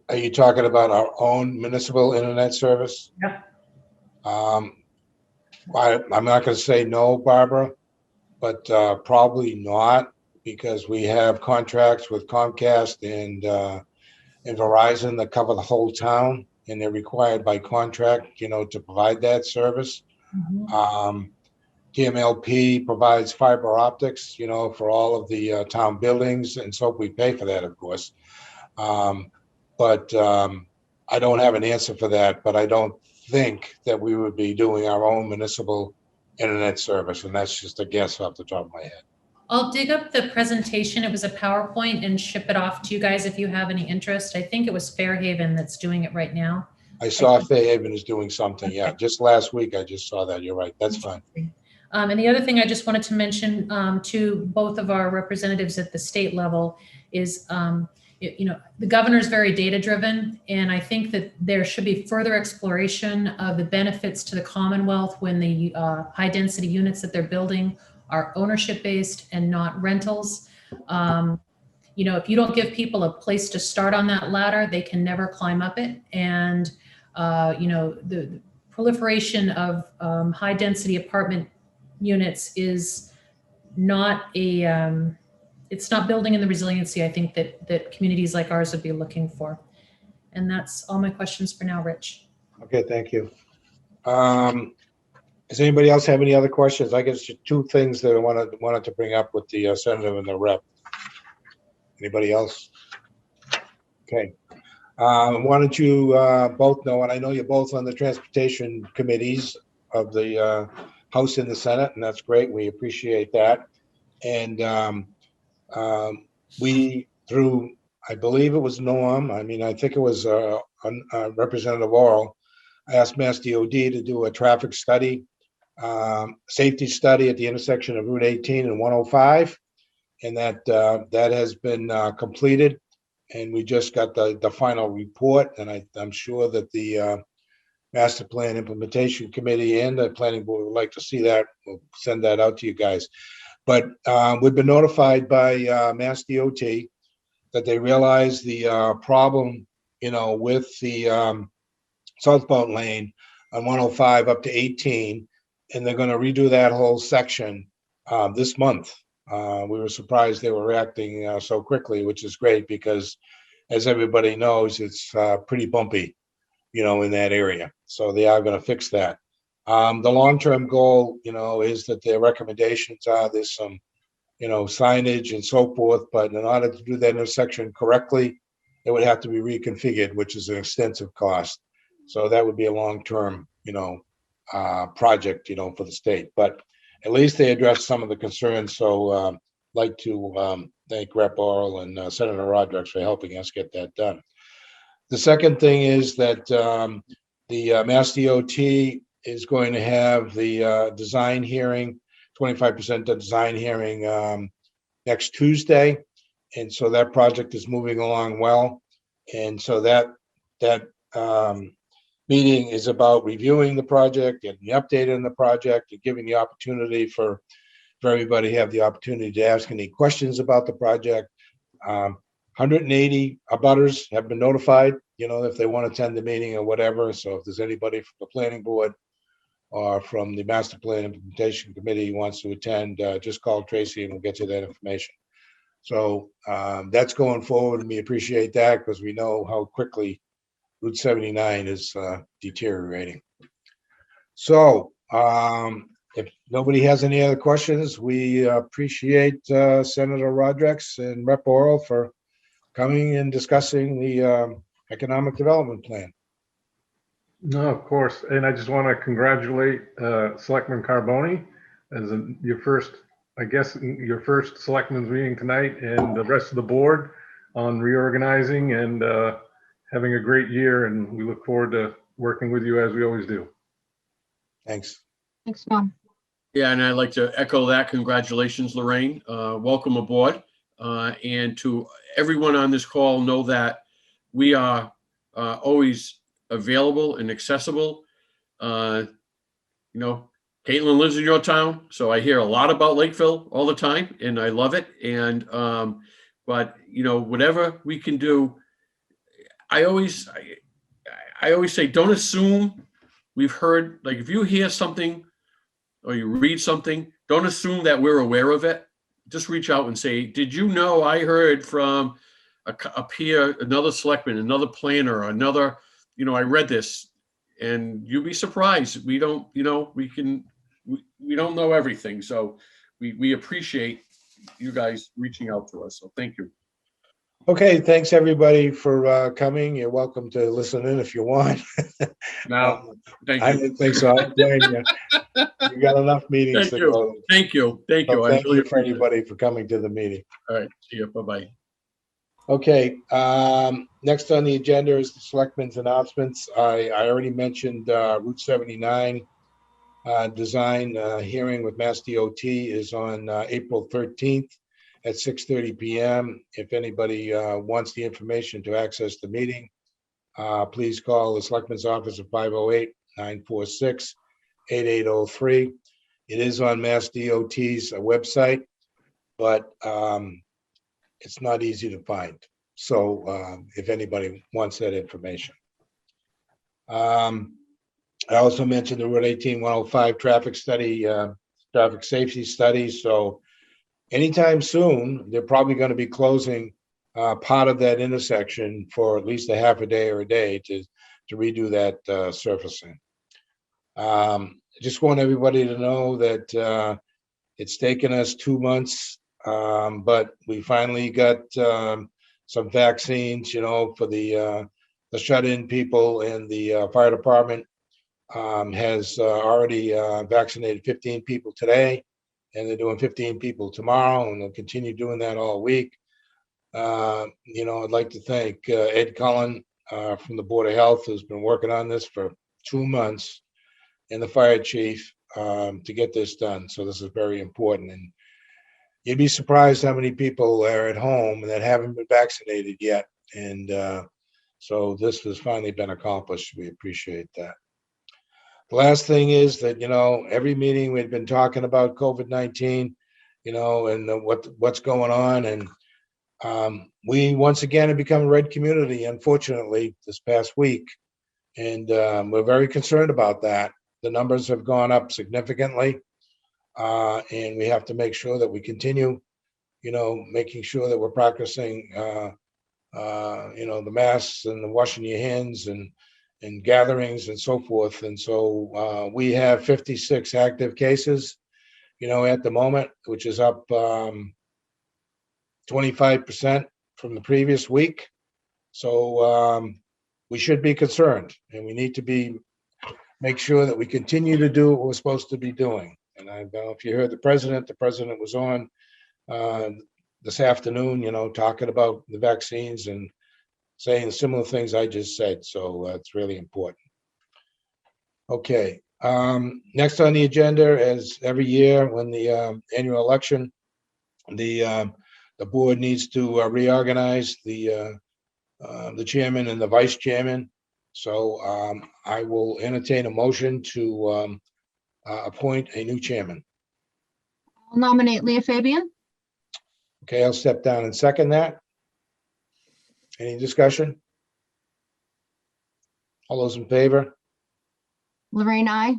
Are you talking about our own municipal internet service? Yeah. I'm not going to say no, Barbara, but probably not, because we have contracts with Comcast and Verizon that cover the whole town, and they're required by contract, to provide that service. Mm-hmm. TMLP provides fiber optics, for all of the town buildings, and so we pay for that, of course. But I don't have an answer for that, but I don't think that we would be doing our own municipal internet service, and that's just a guess off the top of my head. I'll dig up the presentation. It was a PowerPoint and ship it off to you guys if you have any interest. I think it was Fairhaven that's doing it right now. I saw Fairhaven is doing something. Yeah, just last week I just saw that. You're right. That's fine. And the other thing I just wanted to mention to both of our representatives at the state level is, the governor's very data driven, and I think that there should be further exploration of the benefits to the Commonwealth when the high density units that they're building are ownership based and not rentals. If you don't give people a place to start on that ladder, they can never climb up it. And the proliferation of high density apartment units is not it's not building in the resiliency I think that communities like ours would be looking for. And that's all my questions for now, Rich. Okay, thank you. Does anybody else have any other questions? I guess 2 things that I wanted to bring up with the senator and the rep. Anybody else? Okay. Why don't you both know, and I know you're both on the transportation committees of the House and the Senate, and that's great. We appreciate that. And we, through, I believe it was Norm, I mean, I think it was Representative Oral, I asked Mass DOT to do a traffic study, safety study at the intersection of Route 18 and 105. And that has been completed. And we just got the final report. And I'm sure that the Master Plan Implementation Committee and the Planning Board would like to see that. We'll send that out to you guys. But we've been notified by Mass DOT that they realize the problem, with the southbound lane on 105 up to 18, and they're going to redo that whole section this month. We were surprised they were reacting so quickly, which is great because, as everybody knows, it's pretty bumpy, in that area. So they are going to fix that. The long-term goal, is that their recommendations are there's some, signage and so forth, but in order to do that intersection correctly, it would have to be reconfigured, which is an extensive cost. So that would be a long-term, project, for the state. But at least they addressed some of the concerns. So like to thank Rep. Oral and Senator Rodrick for helping us get that done. The second thing is that the Mass DOT is going to have the design hearing, 25% design hearing next Tuesday. And so that project is moving along well. And so that meeting is about reviewing the project, getting the update on the project, and giving the opportunity for everybody to have the opportunity to ask any questions about the project. 180 abutters have been notified, if they want to attend the meeting or whatever. So if there's anybody from the planning board or from the Master Plan Implementation Committee who wants to attend, just call Tracy and we'll get you that information. So that's going forward, and we appreciate that because we know how quickly Route 79 is deteriorating. So if nobody has any other questions, we appreciate Senator Rodrick and Rep. Oral for coming and discussing the economic development plan. No, of course. And I just want to congratulate Selectman Carboni as your first selectmen's meeting tonight, and the rest of the board on reorganizing and having a great year. And we look forward to working with you as we always do. Thanks. Thanks, Norm. Yeah, and I'd like to echo that. Congratulations, Lorraine. Welcome aboard. And to everyone on this call, know that we are always available and accessible. Caitlin lives in your town, so I hear a lot about Lakeville all the time, and I love it. And but whatever we can do, I always say, don't assume we've heard. Like, if you hear something or you read something, don't assume that we're aware of it. Just reach out and say, did you know I heard from a peer, another selectman, another planner, another, I read this, and you'll be surprised. We don't, we don't know everything. So we appreciate you guys reaching out to us. So thank you. Okay, thanks everybody for coming. You're welcome to listen in if you want. Now, thank you. I didn't think so. I blame you. You got enough meetings to go. Thank you. Thank you. So I thank really you for appreciate it. everybody for coming to the meeting. All right. See you. Bye-bye. Okay, next on the agenda is the selectmen's announcements. I already mentioned Route 79 design hearing with Mass DOT is on April 13th at 6:30 p.m. If anybody wants the information to access the meeting, please call the Selectmen's Office at 508-946-8803. It is on Mass DOT's website, but it's not easy to find. So if anybody wants that information. I also mentioned the Route 18-105 traffic study, traffic safety study. So anytime soon, they're probably going to be closing part of that intersection for at least a half a day or a day to redo that surfacing. I just want everybody to know that it's taken us 2 months, but we finally got some vaccines, for the the shut-in people in the fire department has already vaccinated 15 people today, and they're doing 15 people tomorrow, and they'll continue doing that all week. I'd like to thank Ed Cullen from the Board of Health, who's been working on this for 2 months, and the fire chief to get this done. So this is very important. And you'd be surprised how many people are at home that haven't been vaccinated yet. And so this has finally been accomplished. We appreciate that. The last thing is that, every meeting we've been talking about COVID-19, and what's going on. And we once again have become a red community, unfortunately, this past week. And we're very concerned about that. The numbers have gone up significantly. And we have to make sure that we continue, making sure that we're practicing, the masks and the washing your hands and gatherings and so forth. And so we have 56 active cases, at the moment, which is up 25% from the previous week. So we should be concerned, and we need to make sure that we continue to do what we're supposed to be doing. And I don't know if you heard the president was on this afternoon, talking about the vaccines and saying similar things I just said. So it's really important. Okay. Next on the agenda, as every year when the annual election, the board needs to reorganize the chairman and the vice chairman. So I will entertain a motion to appoint a new chairman. I'll nominate Leah Fabian. Okay, I'll step down and second that. Any discussion? All those in favor? Lorraine, I.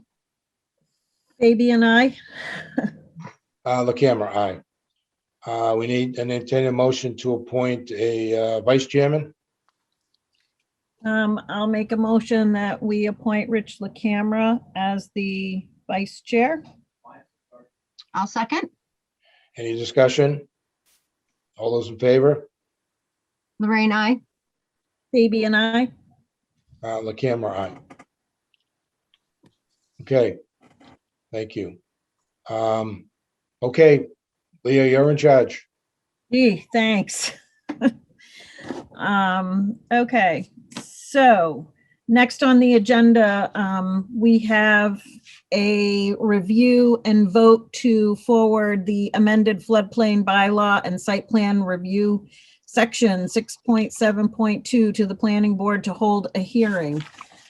Baby and I. LaCAM, aye. We need an intended motion to appoint a vice chairman. I'll make a motion that we appoint Rich LaCamera as the vice chair. I'll second. Any discussion? All those in favor? Lorraine, I. Baby and I. LaCAM, aye. Okay, thank you. Okay, Leah, you're in charge. Gee, thanks. Okay, so next on the agenda, we have a review and vote to forward the amended floodplain bylaw and site plan review section 6.7.2 to the planning board to hold a hearing.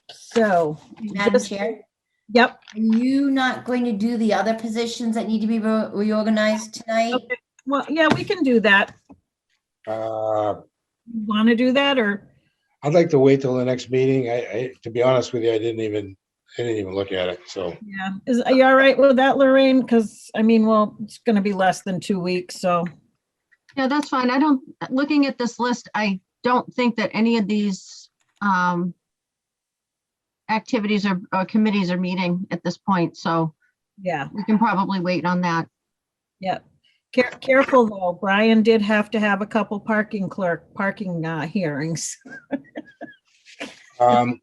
So, Madam Chair, yep. are you not going to do the other positions that need to be reorganized tonight? Okay. Well, yeah, we can do that. Want to do that, or? I'd like to wait till the next meeting. To be honest with you, I didn't even look at it, so. Yeah, are you all right with that, Lorraine? Because it's going to be less than 2 weeks, so. Yeah, that's fine. Looking at this list, I don't think that any of these activities or committees are meeting at this point. So Yeah, we can probably wait on that. yeah. Careful though, Brian did have to have a couple parking hearings.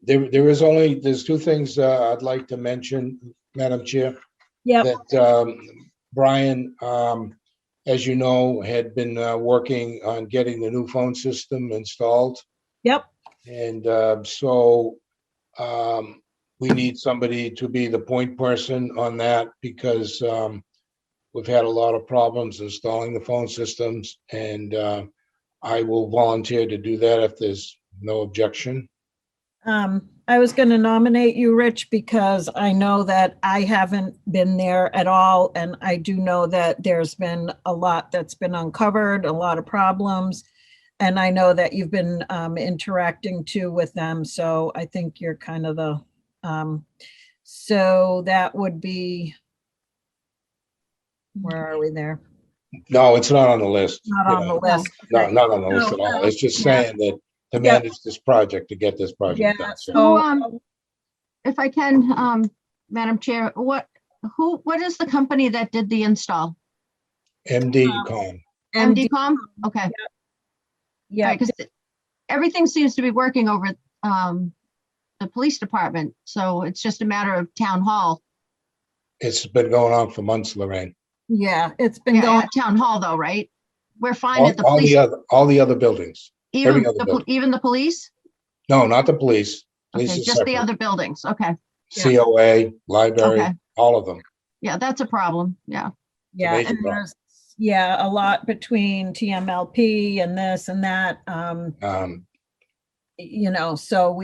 There's two things I'd like to mention, Madam Chair. Yep, That Brian, as you know, had been working on getting the new phone system installed. yep. And so we need somebody to be the point person on that, because we've had a lot of problems installing the phone systems, and I will volunteer to do that if there's no objection. I was going to nominate you, Rich, because I know that I haven't been there at all. And I do know that there's been a lot that's been uncovered, a lot of problems. And I know that you've been interacting too with them. So I think you're kind of the, so that would be, where are we there? No, it's not on the list. Not on the list. No, not on the list at all. It's just saying that to manage this project, to get this project done. So So, if I can, Madam Chair, what is the company that did the install? MD.com. MDCOM? Okay. Yeah, Because everything seems to be working over the police department. So it's just a matter of town hall. It's been going on for months, Lorraine. Yeah, it's been Yeah, going, at town hall though, right? We're fine at the All police, all the other buildings. even, every other building. even the police? No, not the police. Police Okay, is just the separate. other buildings. Okay, COA, library, Okay. all of them. yeah, that's a problem. Yeah. yeah, major and problem. there's, yeah, a lot between TMLP and this and that. You know, so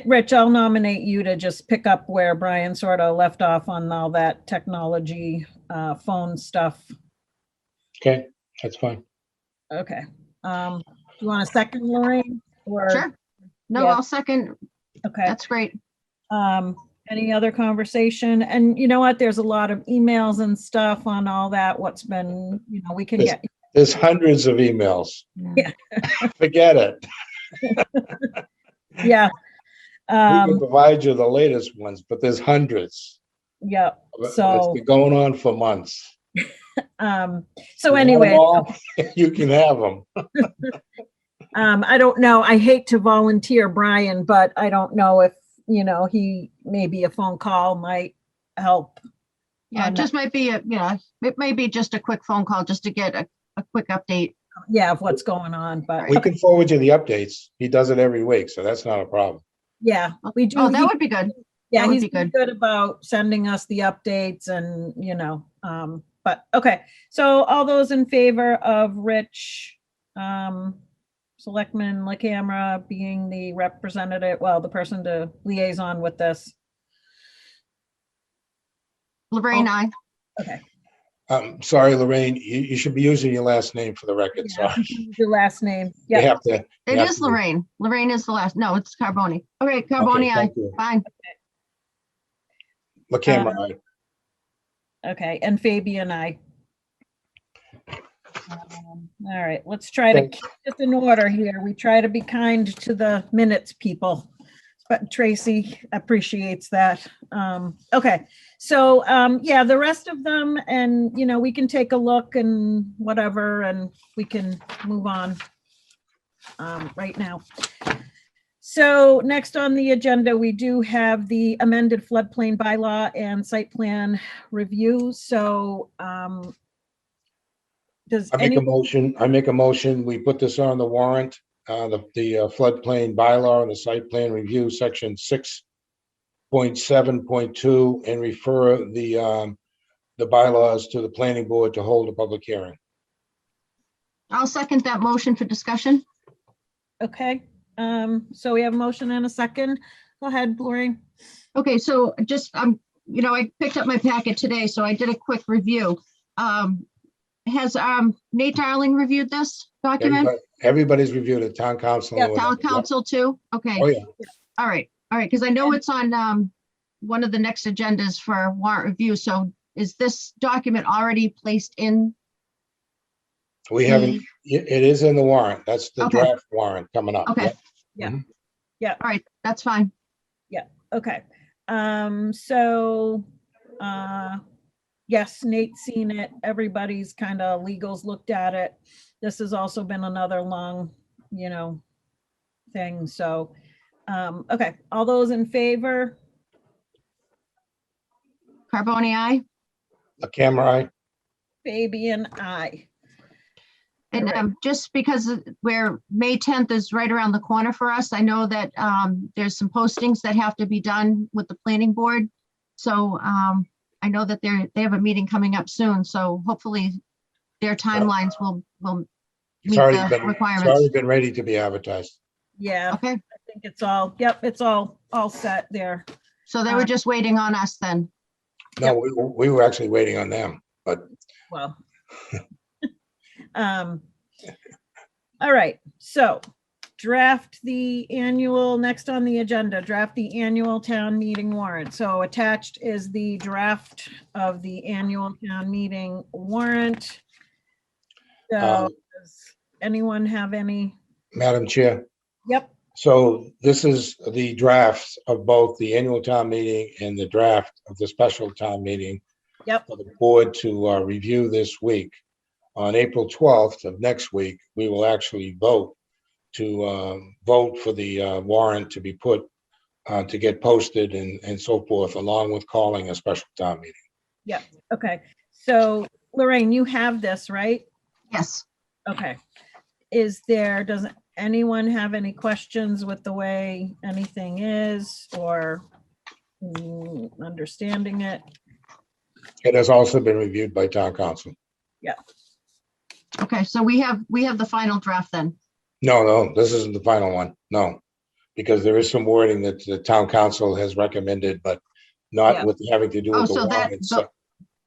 Rich, I'll nominate you to just pick up where Brian sort of left off on all that technology, phone stuff. Okay, that's fine. Okay. Do you want a second, Lorraine? Or, Sure. No, Yeah. I'll second. okay. That's great. Any other conversation? And you know what? There's a lot of emails and stuff on all that. What's been, you know, we can get, There's hundreds of emails. Yeah. Forget it. yeah. We can provide you the latest ones, but there's hundreds. Yeah. It's So, been going on for months. so You want them anyway, all? You can have them. I don't know. I hate to volunteer Brian, but I don't know if, you know, maybe a phone call might help. Yeah, it just might be it may be just a quick phone call just to get a quick update. Yeah, of what's going on, but We can forward you the updates. He does it every week, so that's not a problem. yeah, we do. Oh, that would be good. Yeah, that would he's be been good. good about sending us the updates and, you know, but okay. So all those in favor of Rich, Selectman LaCamera being the representative, well, the person to liaison with this. Lorraine, I. Okay. Sorry, Lorraine, you should be using your last name for the record. Yeah, Sorry. your last name. You Yeah. have to. It you have is to- Lorraine. Lorraine is the last. No, it's Carboni. Okay, Carboni, Okay, I. thank you. Fine. The camera. Aye. Okay, and Fabian, I. All right, let's try to Thank- keep this in order here. We try to be kind to the minutes, people. But Tracy appreciates that. Okay, so yeah, the rest of them, and you know, we can take a look and whatever, and we can move on right now. So next on the agenda, we do have the amended floodplain bylaw and site plan review. So does I make a anyone, motion, we put this on the warrant, the floodplain bylaw and the site plan review, section 6.7.2, and refer the bylaws to the planning board to hold a public hearing. I'll second that motion for discussion. okay, so we have a motion and a second. Go ahead, Lori. Okay, so just, I picked up my packet today, so I did a quick review. Has Nate Darling reviewed this document? Everybody's reviewed it, town council. Yeah, and Town whatever. council too? Okay, Oh, yeah. all right, because I know it's on one of the next agendas for warrant review. So is this document already placed in? We haven't, it is in the warrant. That's the Okay. draft warrant coming up. Okay. Yep. All right, that's fine. Okay, so, yes, Nate's seen it. Everybody's kind of legals looked at it. This has also been another long, thing. So, okay, all those in favor? Carboni, aye. The camera, aye. Fabian, aye. And All right. just because May 10th is right around the corner for us, I know that there's some postings that have to be done with the planning board. So I know that they have a meeting coming up soon, so hopefully their timelines will It's meet already the been, it's requirements. already been ready to be advertised. Yeah, Okay, I think it's all, yep, it's all set there. so they were just waiting on us then. No, we were actually waiting on them, but Well. All right, so draft the annual, next on the agenda, draft the annual town meeting warrant. So attached is the draft of the annual town meeting warrant. So does anyone have any? Madam Chair, Yep, so this is the drafts of both the annual town meeting and the draft of the special town meeting. Yep. For the board to review this week. On April 12th of next week, we will actually vote vote for the warrant to be put, to get posted and so forth, along with calling a special town meeting. Okay, so Lorraine, you have this, right? Yes. Okay. Does anyone have any questions with the way anything is or understanding it? It has also been reviewed by town council. Okay, so we have the final draft then. No, this isn't the final one. No, because there is some wording that the town council has recommended, but not Yeah. with having to do Oh, with the so that, warrant itself.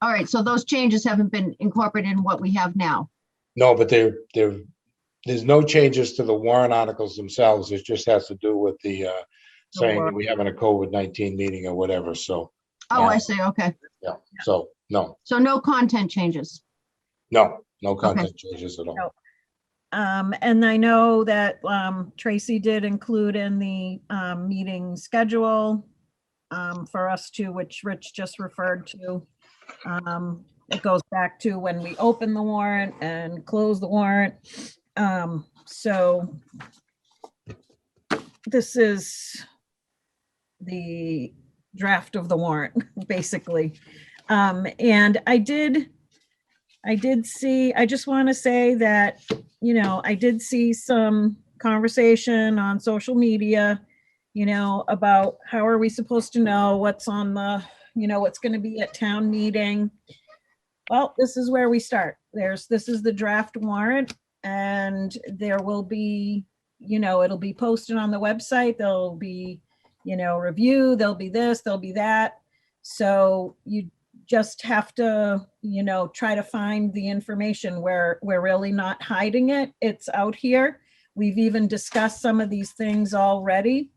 all right, so those changes haven't been incorporated in what we have now. No, but there's no changes to the warrant articles themselves. It just has to do with the saying that we having a COVID-19 meeting or whatever. So, Oh, I see, okay. yeah. So, no, So no content changes. no content changes at all. No. And I know that Tracy did include in the meeting schedule for us to, which Rich just referred to. It goes back to when we open the warrant and close the warrant. So this is the draft of the warrant, basically. And I did see, I just want to say that, I did see some conversation on social media, about how are we supposed to know what's on the, what's going to be at town meeting. Well, this is where we start. This is the draft warrant, and there will be, it'll be posted on the website. There'll be, review, there'll be this, there'll be that. So you just have to, try to find the information where we're really not hiding it. It's out here. We've even discussed some of these things already.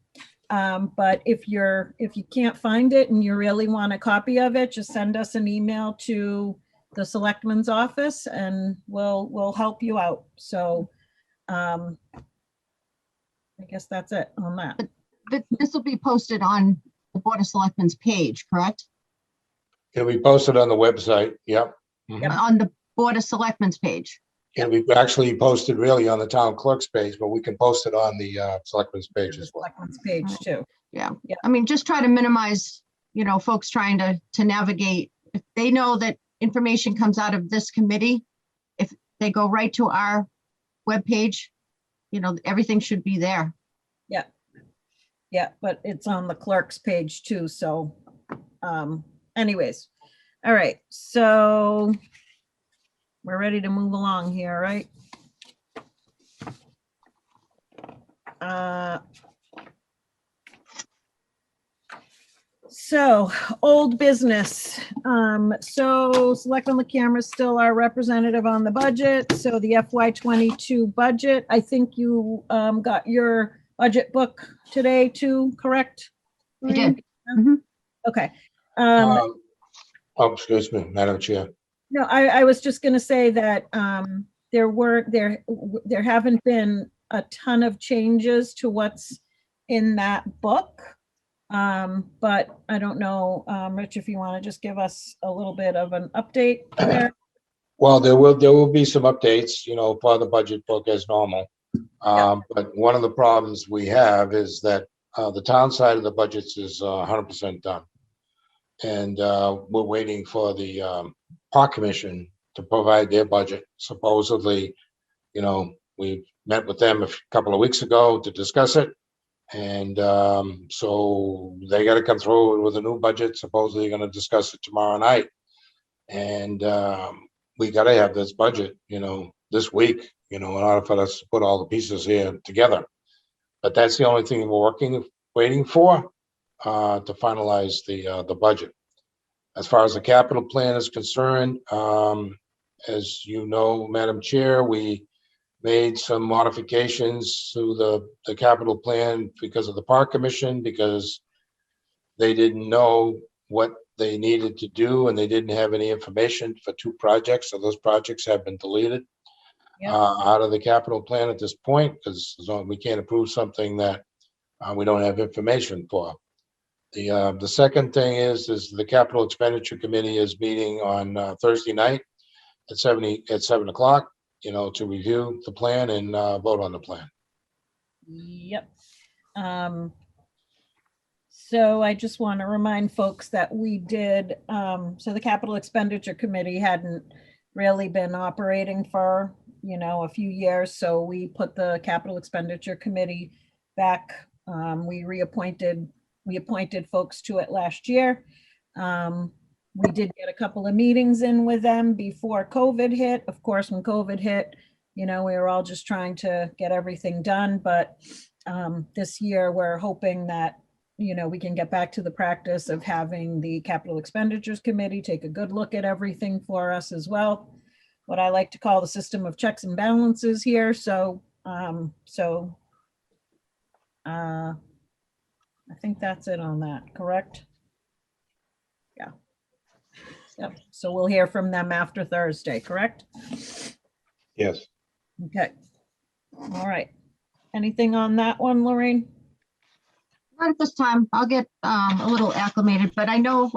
But if you can't find it and you really want a copy of it, just send us an email to the selectman's office and we'll help you out. So I guess that's it on that. But this will be posted on the Board of Selectmen's page, correct? It'll be posted on the website. Yep. Mhm. On the Board of Selectmen's page. It'll be actually posted really on the town clerk's page, but we can post it on the selectmen's page as well. Selectman's page too. Yeah. Yeah. I mean, just try to minimize, folks trying to navigate. If they know that information comes out of this committee, if they go right to our webpage, everything should be there. Yeah, but it's on the clerk's page too. So anyways, all right. So we're ready to move along here, right? So old business. So Selectman LaCAM is still our representative on the budget. So the FY22 budget, I think you got your budget book today too, correct? I did. Mhm. Okay. Oh, excuse me, Madam Chair. No, I was just gonna say that there haven't been a ton of changes to what's in that book. But I don't know, Rich, if you want to just give us a little bit of an update there. Well, there will be some updates, for the budget book as normal. But one of the problems we have is that the town side of the budgets is 100% done. And we're waiting for the Park Commission to provide their budget. Supposedly, we met with them a couple of weeks ago to discuss it. And so they got to come through with a new budget. Supposedly going to discuss it tomorrow night. And we got to have this budget, this week, in order for us to put all the pieces here together. But that's the only thing we're waiting for to finalize the budget. As far as the capital plan is concerned, as you know, Madam Chair, we made some modifications to the capital plan because of the Park Commission, because they didn't know what they needed to do and they didn't have any information for 2 projects. So those projects have been deleted out of the capital plan at this point, because we can't approve something that we don't have information for. The second thing is the capital expenditure committee is meeting on Thursday night at 7 o'clock, to review the plan and vote on the plan. Yep. So I just want to remind folks that we did, so the Capital Expenditure Committee hadn't really been operating for, a few years. So we put the Capital Expenditure Committee back. We appointed folks to it last year. We did get a couple of meetings in with them before COVID hit. Of course, when COVID hit, we were all just trying to get everything done. But this year, we're hoping that, we can get back to the practice of having the Capital Expenditures Committee take a good look at everything for us as well. What I like to call the system of checks and balances here. So, I think that's it on that, correct? Yeah. Yep. So we'll hear from them after Thursday, correct? Yes. Okay. All right. Anything on that one, Lorraine? Not at this time. I'll get a little acclimated, but I know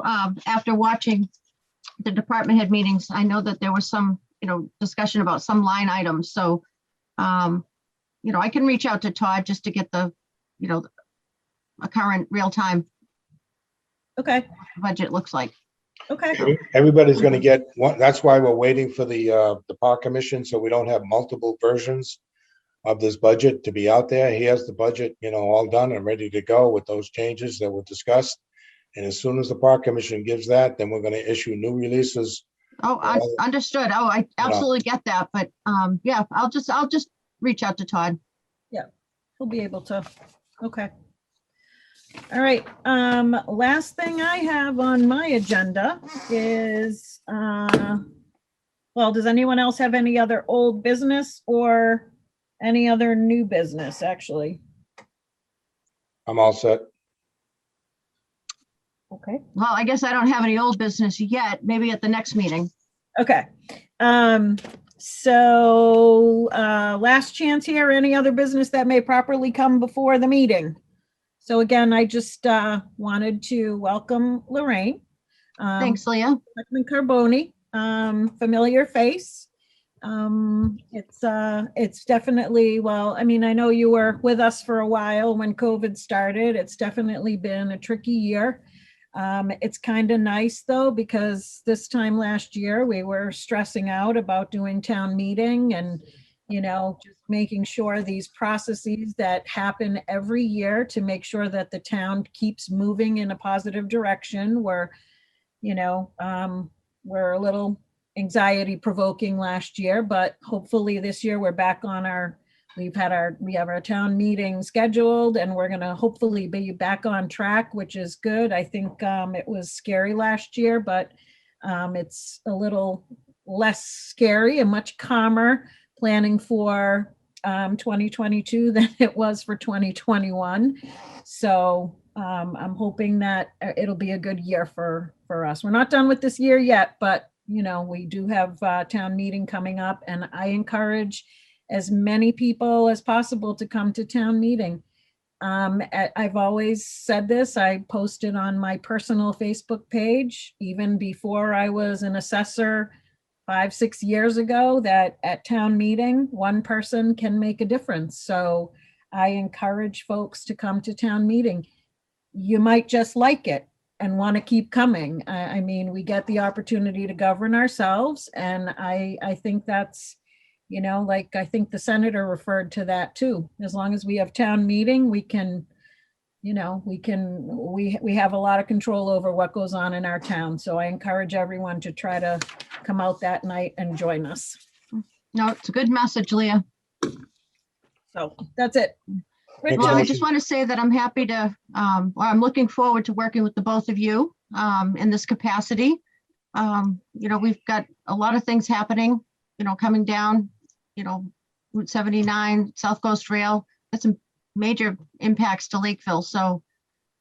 after watching the department head meetings, I know that there was some, discussion about some line items. So, I can reach out to Todd just to get the, a current real time Okay. budget looks like. Okay. Everybody's gonna get one. That's why we're waiting for the park commission, so we don't have multiple versions of this budget to be out there. He has the budget, all done and ready to go with those changes that were discussed. And as soon as the park commission gives that, then we're gonna issue new releases. Oh, understood. Oh, I absolutely get that. But yeah, I'll just reach out to Todd. We'll be able to. Okay. All right. Last thing I have on my agenda is, well, does anyone else have any other old business or any other new business, actually? I'm all set. Okay. Well, I guess I don't have any old business yet. Maybe at the next meeting. Okay. So last chance here, any other business that may properly come before the meeting? So again, I just wanted to welcome Lorraine. Thanks, Leah. Selectman Carboni, familiar face. It's definitely, well, I mean, I know you were with us for a while when COVID started. It's definitely been a tricky year. It's kind of nice though, because this time last year we were stressing out about doing town meeting and, just making sure these processes that happen every year to make sure that the town keeps moving in a positive direction were, were a little anxiety provoking last year, but hopefully this year we're back on we have our town meeting scheduled and we're going to hopefully be back on track, which is good. I think it was scary last year, but it's a little less scary and much calmer planning for 2022 than it was for 2021. So I'm hoping that it'll be a good year for us. We're not done with this year yet, but we do have town meeting coming up, and I encourage as many people as possible to come to town meeting. I've always said this, I posted on my personal Facebook page, even before I was an assessor 5-6 years ago, that at town meeting, one person can make a difference. So I encourage folks to come to town meeting. You might just like it and want to keep coming. I mean, we get the opportunity to govern ourselves. And I think that's, like I think the senator referred to that too. As long as we have town meeting, we can, we have a lot of control over what goes on in our town. So I encourage everyone to try to come out that night and join us. No, it's a good message, Leah. So that's it. Well, I just want to say that I'm happy to, or I'm looking forward to working with the both of you in this capacity. We've got a lot of things happening, coming down, Route 79, South Coast Rail. That's some major impacts to Lakeville. So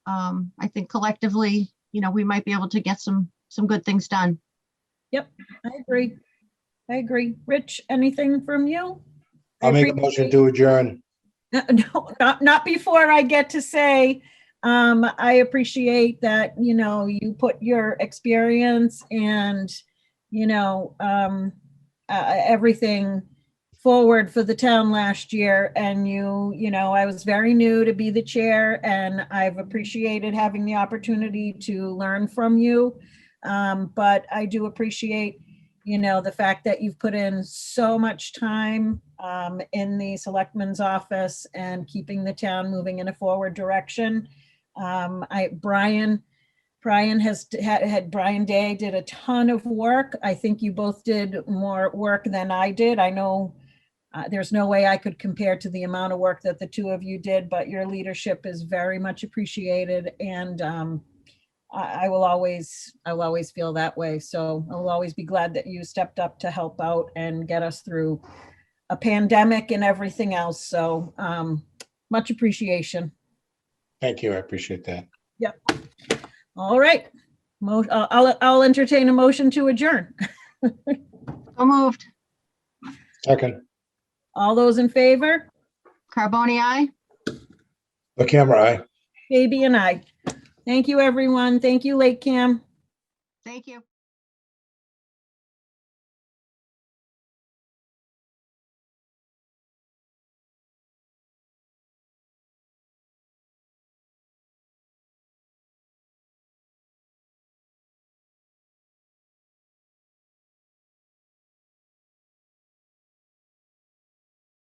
I think collectively, we might be able to get some good things done. Yep, I agree. Rich, anything from you? I'll make a motion to adjourn. No, not before I get to say, I appreciate that, you put your experience and, everything forward for the town last year, and you know, I was very new to be the chair, and I've appreciated having the opportunity to learn from you. But I do appreciate, you know, the fact that you've put in so much time in the selectman's office and keeping the town moving in a forward direction. Brian Day did a ton of work. I think you both did more work than I did. I know there's no way I could compare to the amount of work that the two of you did, but your leadership is very much appreciated, and I will always feel that way. So I will always be glad that you stepped up to help out and get us through a pandemic and everything else. So much appreciation. Thank you. I appreciate that. Yep. All right. I'll entertain a motion to adjourn. So moved. Second, All those in favor? Carboni, aye? the camera eye. Baby and I. Thank you, everyone. Thank you, LakeCAM. Thank you.